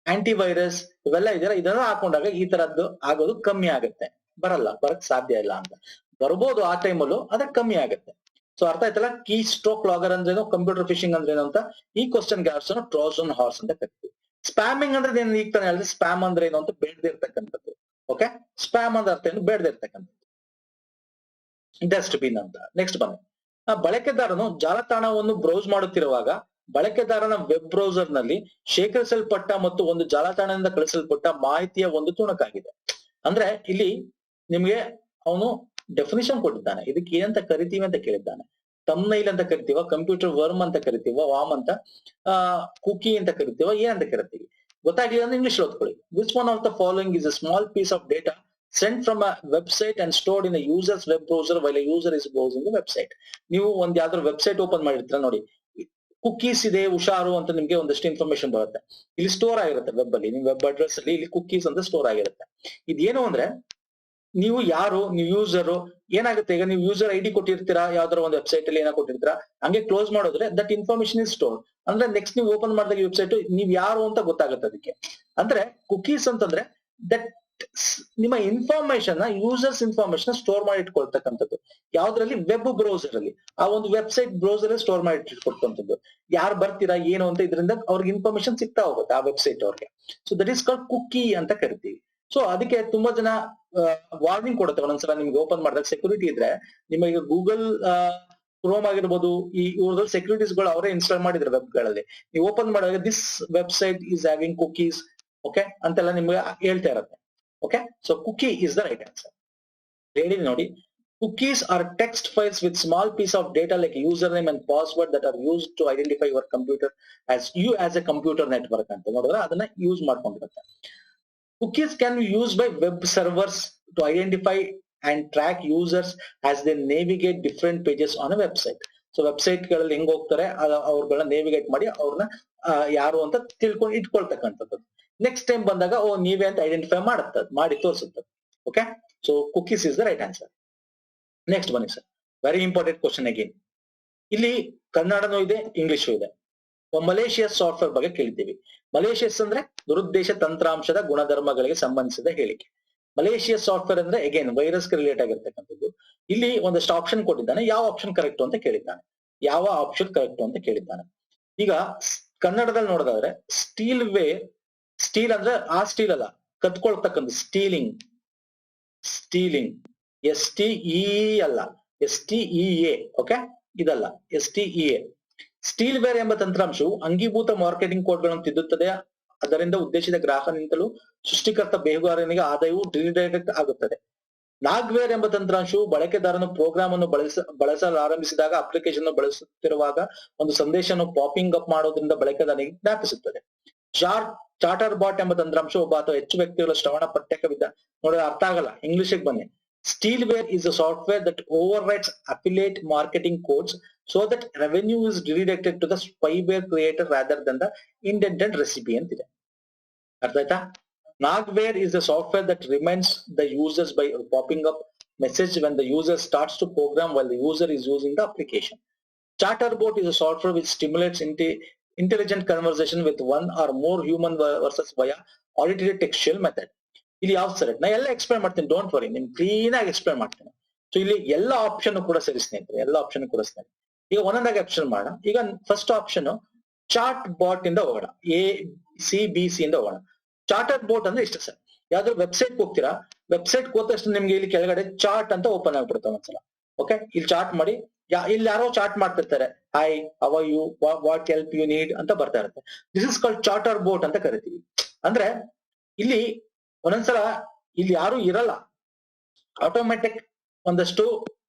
ಆಂಟಿ ವೈರಸ್ ಇವೆಲ್ಲ ಇದೆಯಲ್ಲ, ಇದೆಲ್ಲ ಹಾಕೊಂಡಾಗ ಈ ತರದ್ದು ಆಗೋದು ಕಮ್ಮಿ ಆಗುತ್ತೆ. ಬರಕ್ ಸಾಧ್ಯ ಇಲ್ಲ ಅಂತ. ಬರ್ಬೋದು ಆ ಟೈಮಲ್ಲೂ, ಅದ್ರ ಕಮ್ಮಿ ಆಗುತ್ತೆ. ಸೊ ಅರ್ಥ ಆಯ್ತಲ್ಲ? ಕೀ ಸ್ಟ್ರೋಕ್ ಲಾಗರ್ ಅಂದ್ರೇನು, ಕಂಪ್ಯೂಟರ್ ಫಿಶಿಂಗ್ ಅಂದ್ರೇನು ಅಂತ ಈ ಕ್ವಶನ್ ಗೆ ಆನ್ಸರ್ ಟ್ರೋಜನ್ ಹಾರ್ಸ್ ಅಂತ ಕರಿತೀವಿ. ಸ್ಪ್ಯಾಮಿಂಗ್ ಅಂದ್ರೆ ಏನ್, ಈಗ ತಾನೇ ಹೇಳಿದ್ರೆ ಸ್ಪ್ಯಾಮ್ ಅಂದ್ರೆ ಏನು ಅಂತ, ಬೇಡದೇ ಇರ್ತಕ್ಕಂಥದ್ದು. ಓಕೆ, ಸ್ಪ್ಯಾಮ್ ಅಂದ್ರೆ ಅರ್ಥ ಏನು, ಬೇಡದೇ ಇರ್ತಕ್ಕಂಥದ್ದು. ಡಸ್ಟ್ ಬಿನ್ ಅಂತ. ನೆಕ್ಸ್ಟ್ ಬನ್ನಿ. ಬಳಕೆದಾರನು ಜಾಲತಾಣವನ್ನು ಬ್ರೌಸ್ ಮಾಡುತ್ತಿರುವಾಗ ಬಳಕೆದಾರನ ವೆಬ್ ಬ್ರೌಸರ್ ನಲ್ಲಿ ಶೇಖರಿಸಲ್ಪಟ್ಟ ಮತ್ತು ಒಂದು ಜಾಲತಾಣದಿಂದ ಕಳಿಸಲ್ಪಟ್ಟ ಮಾಹಿತಿಯ ಒಂದು ತುಣುಕಾಗಿದೆ. ಅಂದ್ರೆ ಇಲ್ಲಿ ನಿಮ್ಗೆ ಅವನು ಡೆಫಿನಿಷನ್ ಕೊಟ್ಟಿದ್ದಾನೆ. ಇದಕ್ಕೆ ಏನಂತ ಕರಿತೀವಿ ಅಂತ ಕೇಳಿದ್ದಾನೆ. ಥಂಬ್ನೈಲ್ ಅಂತ ಕರಿತೀವ, ಕಂಪ್ಯೂಟರ್ ವರ್ಮ್ ಅಂತ ಕರಿತೀವ, ವಾಮ್ ಅಂತ, ಕುಕಿ ಅಂತ ಕರಿತೀವ, ಏನಂತ ಕರಿತೀವಿ ಗೊತ್ತಾಗ್ಲಿಲ್ಲ ಅಂದ್ರೆ ಇಂಗ್ಲಿಷ್ ಓದ್ಕೊಳ್ಳಿ. Which one of the following is a small piece of data sent from a website and stored in a user's web browser while a user is browsing the website. ನೀವು ಒಂದ್ ಯಾವ್ದಾದ್ರು ವೆಬ್ಸೈಟ್ ಓಪನ್ ಮಾಡಿರ್ತೀರ ನೋಡಿ, cookies ಇದೆ ಹುಷಾರು ಅಂತ ನಿಮ್ಗೆ ಒಂದಷ್ಟು information ಬರುತ್ತೆ. ಇಲ್ಲಿ ಸ್ಟೋರ್ ಆಗಿರುತ್ತೆ ವೆಬ್ ಅಲ್ಲಿ, ನಿಮ್ ವೆಬ್ ಅಡ್ರೆಸ್ ಅಲ್ಲಿ ಇಲ್ಲಿ ಕುಕೀಸ್ ಅಂತ ಸ್ಟೋರ್ ಆಗಿರುತ್ತೆ. ಇದೇನು ಅಂದ್ರೆ, ನೀವು ಯಾರು, ನೀವು ಯೂಸರು, ಏನಾಗುತ್ತೆ ಈಗ ನೀವು ಯೂಸರ್ ಐಡಿ ಕೊಟ್ಟಿರ್ತೀರಾ ಯಾವ್ದಾರ ಒಂದು ವೆಬ್ಸೈಟ್ ಅಲ್ಲಿ ಏನೋ ಕೊಟ್ಟಿರ್ತೀರಾ, ಹಂಗೆ ಕ್ಲೋಸ್ ಮಾಡಿದ್ರೆ ದಟ್ ಇನ್ಫಾರ್ಮೇಶನ್ ಇಸ್ ಸ್ಟೋರ್. ಅಂದ್ರೆ ನೆಕ್ಸ್ಟ್ ನೀವು ಓಪನ್ ಮಾಡಿದಾಗ ವೆಬ್ಸೈಟ್ ನೀವ್ ಯಾರು ಅಂತ ಗೊತ್ತಾಗುತ್ತೆ ಅದಕ್ಕೆ. ಅಂದ್ರೆ ಕುಕೀಸ್ ಅಂತಂದ್ರೆ ದಟ್ ನಿಮ್ಮ ಇನ್ಫಾರ್ಮೇಶನ್ ಯೂಸರ್ಸ್ ಇನ್ಫಾರ್ಮೇಶನ್ ಸ್ಟೋರ್ ಮಾಡಿ ಇಟ್ಕೊಳ್ತಕ್ಕಂಥದ್ದು. ಯಾವ್ದ್ರಲ್ಲಿ? ವೆಬ್ ಬ್ರೌಸರ್ ಅಲ್ಲಿ, ಆ ಒಂದು ವೆಬ್ಸೈಟ್ ಬ್ರೌಸರ್ ಅಲ್ಲಿ ಸ್ಟೋರ್ ಮಾಡಿ ಇಟ್ಕೊಳ್ತಕ್ಕಂಥದ್ದು. ಯಾರು ಬರ್ತೀರಾ ಏನು ಅಂತ ಇದರಿಂದ ಅವ್ರಿಗೆ ಇನ್ಫಾರ್ಮೇಶನ್ ಸಿಗ್ತಾ ಹೋಗುತ್ತೆ ಆ ವೆಬ್ಸೈಟ್ ಅವ್ರಿಗೆ. So that is called Kuki ಅಂತ ಕರಿತೀವಿ. ಸೊ ಅದಕ್ಕೆ ತುಂಬಾ ಜನ ವಾರ್ನಿಂಗ್ ಕೊಡುತ್ತೆ ಒಂದೊಂದ್ಸಲ ನಿಮ್ಗೆ ಓಪನ್ ಮಾಡಿದಾಗ. ಸೆಕ್ಯೂರಿಟಿ ಇದ್ರೆ ನಿಮಗೆ ಗೂಗಲ್ ಕ್ರೋಮ್ ಆಗಿರ್ಬೋದು, ಈ ಇವ್ರದಲ್ಲಿ ಸೆಕ್ಯೂರಿಟೀಸ್ ಗಳು ಅವರೇ ಇನ್ಸ್ಟಾಲ್ ಮಾಡಿದ್ರೆ ವೆಬ್ ಗಳಲ್ಲಿ, ನೀವು ಓಪನ್ ಮಾಡಿದಾಗ this website is having cookies, okay ಅಂತೆಲ್ಲ ನಿಮ್ಗೆ ಹೇಳ್ತಾ ಇರುತ್ತೆ. Okay, so cookie is the right answer. Ready nodi. Cookies are text files with small piece of data like username and password that are used to identify your computer as a computer network anta nodidra adanna use ಮಾಡ್ಕೊಂಡಿರುತ್ತೆ. Cookies can be used by web servers to identify and track users as they navigate different pages on a website. So website ಗಳಲ್ಲಿ ಹೆಂಗ್ ಹೋಗ್ತಾರೆ ಅವ್ರಗಳನ್ನ navigate ಮಾಡಿ ಅವ್ರನ್ನ ಯಾರು ಅಂತ ತಿಳ್ಕೊಂಡು ಇಟ್ಕೊಳ್ತಕ್ಕಂಥದ್ದು. Next time ಬಂದಾಗ ನೀವೇ ಅಂತ ಐಡೆಂಟಿಫೈ ಮಾಡಿ ತೋರಿಸುತ್ತದೆ. Okay, so cookies is the right answer. Next ಬನ್ನಿ sir, very important question again. ಇಲ್ಲಿ ಕನ್ನಡನೂ ಇದೆ, ಇಂಗ್ಲಿಷು ಇದೆ. ಮಲೇಷಿಯಸ್ ಸಾಫ್ಟ್ವೇರ್ ಬಗ್ಗೆ ಕೇಳಿದ್ದೀವಿ. ಮಲೇಷಿಯಸ್ ಅಂದ್ರೆ ದುರುದ್ದೇಶ ತಂತ್ರಾಂಶದ ಗುಣಧರ್ಮಗಳಿಗೆ ಸಂಬಂಧಿಸಿದ ಹೇಳಿಕೆ. ಮಲೇಷಿಯಸ್ ಸಾಫ್ಟ್ವೇರ್ ಅಂದ್ರೆ ಅಗೇನ್ ವೈರಸ್ಗೆ ರಿಲೇಟ್ ಆಗಿರ್ತಕ್ಕಂಥದ್ದು. ಇಲ್ಲಿ ಒಂದಷ್ಟು ಆಪ್ಷನ್ ಕೊಟ್ಟಿದ್ದಾನೆ, ಯಾವ ಆಪ್ಷನ್ ಕರೆಕ್ಟ್ ಅಂತ ಕೇಳಿದ್ದಾನೆ. ಯಾವ ಆಪ್ಷನ್ ಕರೆಕ್ಟ್ ಅಂತ ಕೇಳಿದ್ದಾನೆ. ಈಗ ಕನ್ನಡದಲ್ಲಿ ನೋಡೋದಾದ್ರೆ ಸ್ಟೀಲ್ ವೇರ್, ಸ್ಟೀಲ್ ಅಂದ್ರೆ ಆ ಸ್ಟೀಲ್ ಅಲ್ಲ, ಕತ್ಕೊಳ್ತಕ್ಕಂಥ ಸ್ಟೀಲಿಂಗ್, ಸ್ಟೀಲಿಂಗ್ STE ಅಲ್ಲ, STEA. ಓಕೆ, ಇದಲ್ಲ STEA. ಸ್ಟೀಲ್ ವೇರ್ ಎಂಬ ತಂತ್ರಾಂಶವು ಅಂಗೀಭೂತ ಮಾರ್ಕೆಟಿಂಗ್ ಕೋಡ್ಗಳನ್ನು ತಿದ್ದುತ್ತದೆ. ಅದರಿಂದ ಉದ್ದೇಶಿತ ಗ್ರಾಹಕನಿಂದಲೂ ಸೃಷ್ಟಿಕರ್ತ ಬೇಹುಗಾರನಿಗೆ ಆದಾಯವು ರಿಡೈರೆಕ್ಟ್ ಆಗುತ್ತದೆ. ನಾಗ್ವೇರ್ ಎಂಬ ತಂತ್ರಾಂಶವು ಬಳಕೆದಾರನು ಪ್ರೋಗ್ರಾಮ್ ಅನ್ನು ಬಳಸಲಾರಂಭಿಸಿದಾಗ ಅಪ್ಲಿಕೇಶನ್ ಬಳಸುತ್ತಿರುವಾಗ ಒಂದು ಸಂದೇಶವನ್ನು ಪಾಪಿಂಗ್ ಅಪ್ ಮಾಡೋದ್ರಿಂದ ಬಳಕೆದಾರನಿಗೆ ಜ್ಞಾಪಿಸುತ್ತದೆ. ಚಾರ್ಟರ್ ಬಾಟ್ ಎಂಬ ತಂತ್ರಾಂಶ ಒಬ್ಬ ಅಥವಾ ಹೆಚ್ಚು ವ್ಯಕ್ತಿಗಳ ಶ್ರವಣ ಪಠ್ಯಕ ನೋಡಿದ್ರೆ ಅರ್ಥ ಆಗಲ್ಲ, ಇಂಗ್ಲಿಷಿಗೆ ಬನ್ನಿ. Steelware is a software that overrides affiliate marketing codes so that revenue is redirected to the spyware creator rather than the intended recipient. ಅರ್ಥ ಆಯ್ತಾ? Nagware is a software that reminds the users by popping up message when the user starts to program while the user is using the application. Chatterbot is a software which stimulates intelligent conversation with one or more human versus via audited textual method. ಇಲ್ಲಿ ಯಾವ್ದು ಸರಿ ನಾ ಎಲ್ಲ explain ಮಾಡ್ತೀನಿ, don't worry, ನಿಮ್ clean ಆಗಿ explain ಮಾಡ್ತೀನಿ. So ಇಲ್ಲಿ ಎಲ್ಲ ಆಪ್ಷನ್ ಕೂಡ ಸರಿ ಸ್ನೇಹಿತರೆ, ಎಲ್ಲ ಆಪ್ಷನ್ ಕೂಡ ಸರಿ. ಈಗ ಒಂದೊಂದಾಗಿ ಆಪ್ಷನ್ ಮಾಡೋಣ. ಈಗ ಫಸ್ಟ್ ಆಪ್ಷನ್ ಚಾರ್ಟ್ ಬಾಟ್ ಇಂದ ಹೋಗೋಣ, ACBC ಇಂದ ಹೋಗೋಣ. ಚಾರ್ಟರ್ ಬೋಟ್ ಅಂದ್ರೆ ಇಷ್ಟ ಸರ್. ಯಾವ್ದಾದ್ರು ವೆಬ್ಸೈಟ್ ಹೋಗ್ತೀರಾ, ವೆಬ್ಸೈಟ್ ಹೋದ ತಕ್ಷಣ ನಿಮ್ಗೆ ಇಲ್ಲಿ ಕೆಳಗಡೆ ಚಾರ್ಟ್ ಅಂತ ಓಪನ್ ಆಗ್ಬಿಡುತ್ತೆ ಒಂದ್ಸಲ. ಓಕೆ, ಇಲ್ಲಿ ಚಾರ್ಟ್ ಮಾಡಿ, ಇಲ್ಲಿ ಯಾರೋ ಚಾರ್ಟ್ ಮಾಡ್ತಿರ್ತಾರೆ, hi how are you, what help you need ಅಂತ ಬರ್ತಾ ಇರುತ್ತೆ. This is called charter bot ಅಂತ ಕರಿತೀವಿ. ಅಂದ್ರೆ ಇಲ್ಲಿ ಒಂದೊಂದ್ಸಲ ಇಲ್ಲಿ ಯಾರು ಇರಲ್ಲ, ಆಟೋಮೆಟಿಕ್ ಒಂದಷ್ಟು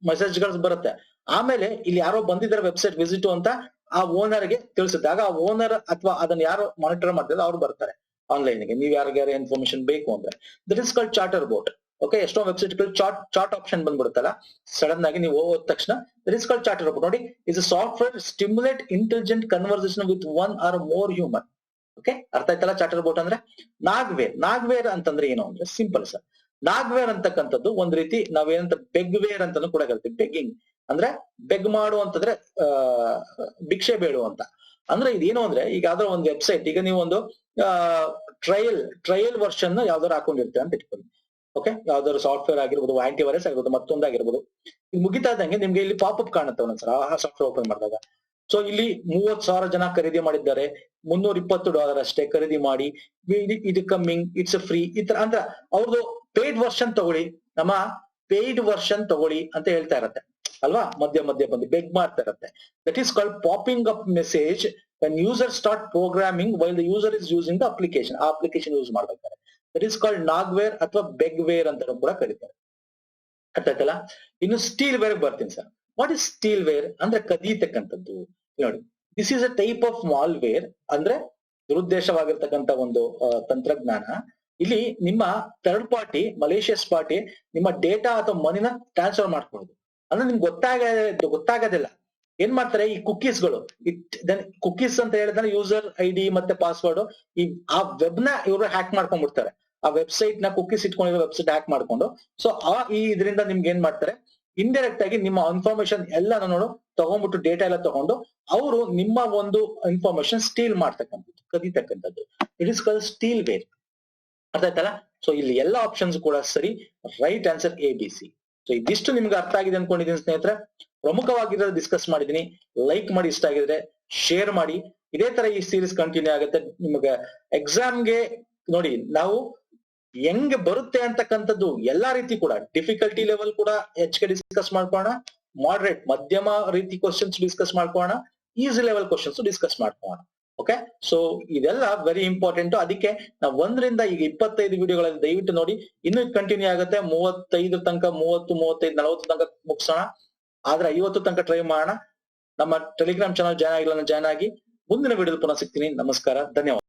ಮೆಸೇಜ್ಗಳು ಬರುತ್ತೆ. ಆಮೇಲೆ ಇಲ್ಲಿ ಯಾರೋ ಬಂದಿದ್ದಾರೆ ವೆಬ್ಸೈಟ್ ವಿಸಿಟ್ ಅಂತ ಆ ಓನರ್ಗೆ ತಿಳಿಸುತ್ತೆ. ಆಗ ಆ ಓನರ್ ಅಥವಾ ಅದನ್ನ ಯಾರು ಮಾನಿಟರ್ ಮಾಡ್ತಾರೆ ಅವ್ರು ಬರ್ತಾರೆ ಆನ್ಲೈನ್ಗೆ, ನೀವು ಯಾರಿಗಾರ ಇನ್ಫಾರ್ಮೇಶನ್ ಬೇಕು ಅಂದ್ರೆ. That is called charter boat. Okay, ಎಷ್ಟೋ ವೆಬ್ಸೈಟ್ ಚಾರ್ಟ್ ಆಪ್ಷನ್ ಬಂದ್ಬಿಡುತ್ತಲ್ಲ ಸಡನ್ ಆಗಿ ನೀವು ಹೋದ ತಕ್ಷಣ. That is called charter boat. ನೋಡಿ, is a software stimulate intelligent conversation with one or more human. Okay, ಅರ್ಥ ಆಯ್ತಲ್ಲ ಚಾರ್ಟರ್ ಬೋಟ್ ಅಂದ್ರೆ. ನಾಗ್ವೇರ್ ಅಂತಂದ್ರೆ ಏನು ಅಂದ್ರೆ ಸಿಂಪಲ್ ಸರ್. ನಾಗ್ವೇರ್ ಅಂತಕ್ಕಂಥದ್ದು ಒಂದ್ ರೀತಿ ನಾವೇನಂತ ಬೆಗ್ವೇರ್ ಅಂತಾನು ಕೂಡ ಕರಿತೀವಿ. ಬೆಗ್ಗಿಂಗ್ ಅಂದ್ರೆ ಬೆಗ್ ಮಾಡು ಅಂತಂದ್ರೆ ಭಿಕ್ಷೆ ಬೇಡು ಅಂತ. ಅಂದ್ರೆ ಇದೇನು ಅಂದ್ರೆ ಈಗ ಯಾವ್ದಾರ ಒಂದು ವೆಬ್ಸೈಟ್, ಈಗ ನೀವು ಒಂದು ಟ್ರಯಲ್ ವರ್ಷನ್ ಯಾವ್ದಾರು ಹಾಕೊಂಡಿರ್ತೀರ ಅಂತ ಇಟ್ಕೊಳ್ಳಿ. ಓಕೆ, ಯಾವ್ದಾದ್ರು ಸಾಫ್ಟ್ವೇರ್ ಆಗಿರ್ಬೋದು, ಆಂಟಿ ವೈರಸ್ ಆಗಿರ್ಬೋದು, ಮತ್ತೊಂದಾಗಿರ್ಬೋದು. ಇದು ಮುಗಿತಾ ಇದ್ದಂಗೆ ನಿಮ್ಗೆ ಇಲ್ಲಿ ಪಾಪಪ್ ಕಾಣುತ್ತೆ ಒಂದೊಂದ್ಸಲ ಆ ಸಾಫ್ಟ್ವೇರ್ ಓಪನ್ ಮಾಡಿದಾಗ. ಸೊ ಇಲ್ಲಿ 30,000 ಜನ ಖರೀದಿ ಮಾಡಿದ್ದಾರೆ, $320 ಅಷ್ಟೇ ಖರೀದಿ ಮಾಡಿ, ಇದು ಕಮ್ಮಿಂಗ್, ಇಟ್ಸ್ ಫ್ರೀ, ಈ ತರ ಅಂದ್ರೆ ಅವ್ರದ್ದು ಪೇಯ್ಡ್ ವರ್ಷನ್ ತಗೊಳ್ಳಿ, ನಮ್ಮ ಪೇಯ್ಡ್ ವರ್ಷನ್ ತಗೊಳ್ಳಿ ಅಂತ ಹೇಳ್ತಾ ಇರತ್ತೆ ಅಲ್ವಾ, ಮಧ್ಯ ಬಂದು ಬೆಗ್ ಮಾಡ್ತಾ ಇರತ್ತೆ. That is called popping up message when user start programming while the user is using the application. ಆ ಅಪ್ಲಿಕೇಶನ್ ಯೂಸ್ ಮಾಡ್ಬೇಕಾದ್ರೆ ದಟ್ ಈಸ್ ಕಾಲ್ಡ್ ನಾಗ್ವೇರ್ ಅಥವಾ ಬೆಗ್ವೇರ್ ಅಂತ ಕೂಡ ಕರೀತಾರೆ. ಅರ್ಥ ಆಯ್ತಲ್ಲ? ಇನ್ನು ಸ್ಟೀಲ್ ವೇರ್ ಬರ್ತೀನಿ sir. What is stealware ಅಂದ್ರೆ ಕದೀತಕ್ಕಂಥದ್ದು. ನೋಡಿ, this is a type of malware, ಅಂದ್ರೆ ದುರುದ್ದೇಶವಾಗಿರ್ತಕ್ಕಂಥ ಒಂದು ತಂತ್ರಜ್ಞಾನ. ಇಲ್ಲಿ ನಿಮ್ಮ ಥರ್ಡ್ ಪಾರ್ಟಿ, ಮಲೇಷಿಯಸ್ ಪಾರ್ಟಿ ನಿಮ್ಮ ಡೇಟಾ ಅಥವಾ ಮನಿನ ಟ್ರಾನ್ಸ್ಫರ್ ಮಾಡ್ಕೊಳ್ಳೋದು. ಅಂದ್ರೆ ನಿಮ್ಗೆ ಗೊತ್ತಾಗೋದಿಲ್ಲ. ಏನ್ ಮಾಡ್ತಾರೆ, ಈ ಕುಕೀಸ್ಗಳು, ಕುಕೀಸ್ ಅಂತ ಹೇಳಿದ್ರೆ ಯೂಸರ್ ID ಮತ್ತೆ ಪಾಸ್ವರ್ಡ್, ಆ ವೆಬ್ ನ ಇವರು ಹ್ಯಾಕ್ ಮಾಡ್ಕೊಂಡ್ಬಿಡ್ತಾರೆ. ಆ ವೆಬ್ಸೈಟ್ ನ ಕುಕೀಸ್ ಇಟ್ಕೊಂಡಿರೋ ವೆಬ್ಸೈಟ್ ಹ್ಯಾಕ್ ಮಾಡ್ಕೊಂಡು, ಸೊ ಇದರಿಂದ ನಿಮ್ಗೆ ಏನ್ ಮಾಡ್ತಾರೆ, ಇಂಡೈರೆಕ್ಟ್ ಆಗಿ ನಿಮ್ಮ ಇನ್ಫಾರ್ಮೇಶನ್ ಎಲ್ಲ ನೋಡು ತಗೊಂಡ್ಬಿಟ್ಟು ಡೇಟಾ ಎಲ್ಲ ತಗೊಂಡು ಅವರು ನಿಮ್ಮ ಒಂದು ಇನ್ಫಾರ್ಮೇಶನ್ ಸ್ಟೀಲ್ ಮಾಡ್ತಕ್ಕಂಥದ್ದು, ಕದೀತಕ್ಕಂಥದ್ದು. It is called stealware. ಅರ್ಥ ಆಯ್ತಲ್ಲ? ಸೊ ಇಲ್ಲಿ ಎಲ್ಲ ಆಪ್ಷನ್ಸ್ ಕೂಡ ಸರಿ, ರೈಟ್ ಆನ್ಸರ್ ABC. ಸೊ ಇದಿಷ್ಟು ನಿಮ್ಗೆ ಅರ್ಥ ಆಗಿದೆ ಅನ್ಕೊಂಡಿದ್ದೀನಿ ಸ್ನೇಹಿತರೆ. ಪ್ರಮುಖವಾಗಿರೋದು ಡಿಸ್ಕಸ್ ಮಾಡಿದೀನಿ. ಲೈಕ್ ಮಾಡಿ, ಇಷ್ಟ ಆಗಿದ್ರೆ ಶೇರ್ ಮಾಡಿ. ಇದೇ ತರ ಈ ಸೀರೀಸ್ ಕಂಟಿನ್ಯೂ ಆಗುತ್ತೆ. ನಿಮಗೆ ಎಕ್ಸಾಮ್ಗೆ ನೋಡಿ ನಾವು ಹೆಂಗ್ ಬರುತ್ತೆ ಅಂತಕ್ಕಂಥದ್ದು ಎಲ್ಲಾ ರೀತಿ ಕೂಡ, ಡಿಫಿಕಲ್ಟಿ ಲೆವೆಲ್ ಕೂಡ ಹೆಚ್ಚಿಗೆ ಡಿಸ್ಕಸ್ ಮಾಡ್ಕೋಣ, ಮಾಡರೇಟ್ ಮಧ್ಯಮ ರೀತಿ ಕ್ವಶನ್ಸ್ ಡಿಸ್ಕಸ್ ಮಾಡ್ಕೋಣ, ಈಸಿ ಲೆವೆಲ್ ಕ್ವಶನ್ಸ್ ಡಿಸ್ಕಸ್ ಮಾಡ್ಕೋಣ. ಓಕೆ, ಸೊ ಇದೆಲ್ಲ ವೆರಿ ಇಂಪಾರ್ಟೆಂಟ್. ಅದಕ್ಕೆ ನಾವು 1ರಿಂದ ಈಗ 25 ವಿಡಿಯೋಗಳಲ್ಲಿ ದಯವಿಟ್ಟು ನೋಡಿ. ಇನ್ನು ಕಂಟಿನ್ಯೂ ಆಗುತ್ತೆ 35 ತನಕ, 30, 35, 40 ತನಕ ಮುಗಿಸೋಣ. ಆದ್ರೆ 50 ತನಕ ಟ್ರೈ ಮಾಡೋಣ. ನಮ್ಮ ಟೆಲಿಗ್ರಾಮ್ ಚಾನಲ್ ಜಾಯ್ನ್ ಆಗಿಲ್ಲ, ಜಾಯ್ನ್ ಆಗಿ. ಮುಂದಿನ ವಿಡಿಯೋದಲ್ಲಿ ಪುನಃ ಸಿಗ್ತೀನಿ. ನಮಸ್ಕಾರ, ಧನ್ಯವಾದ.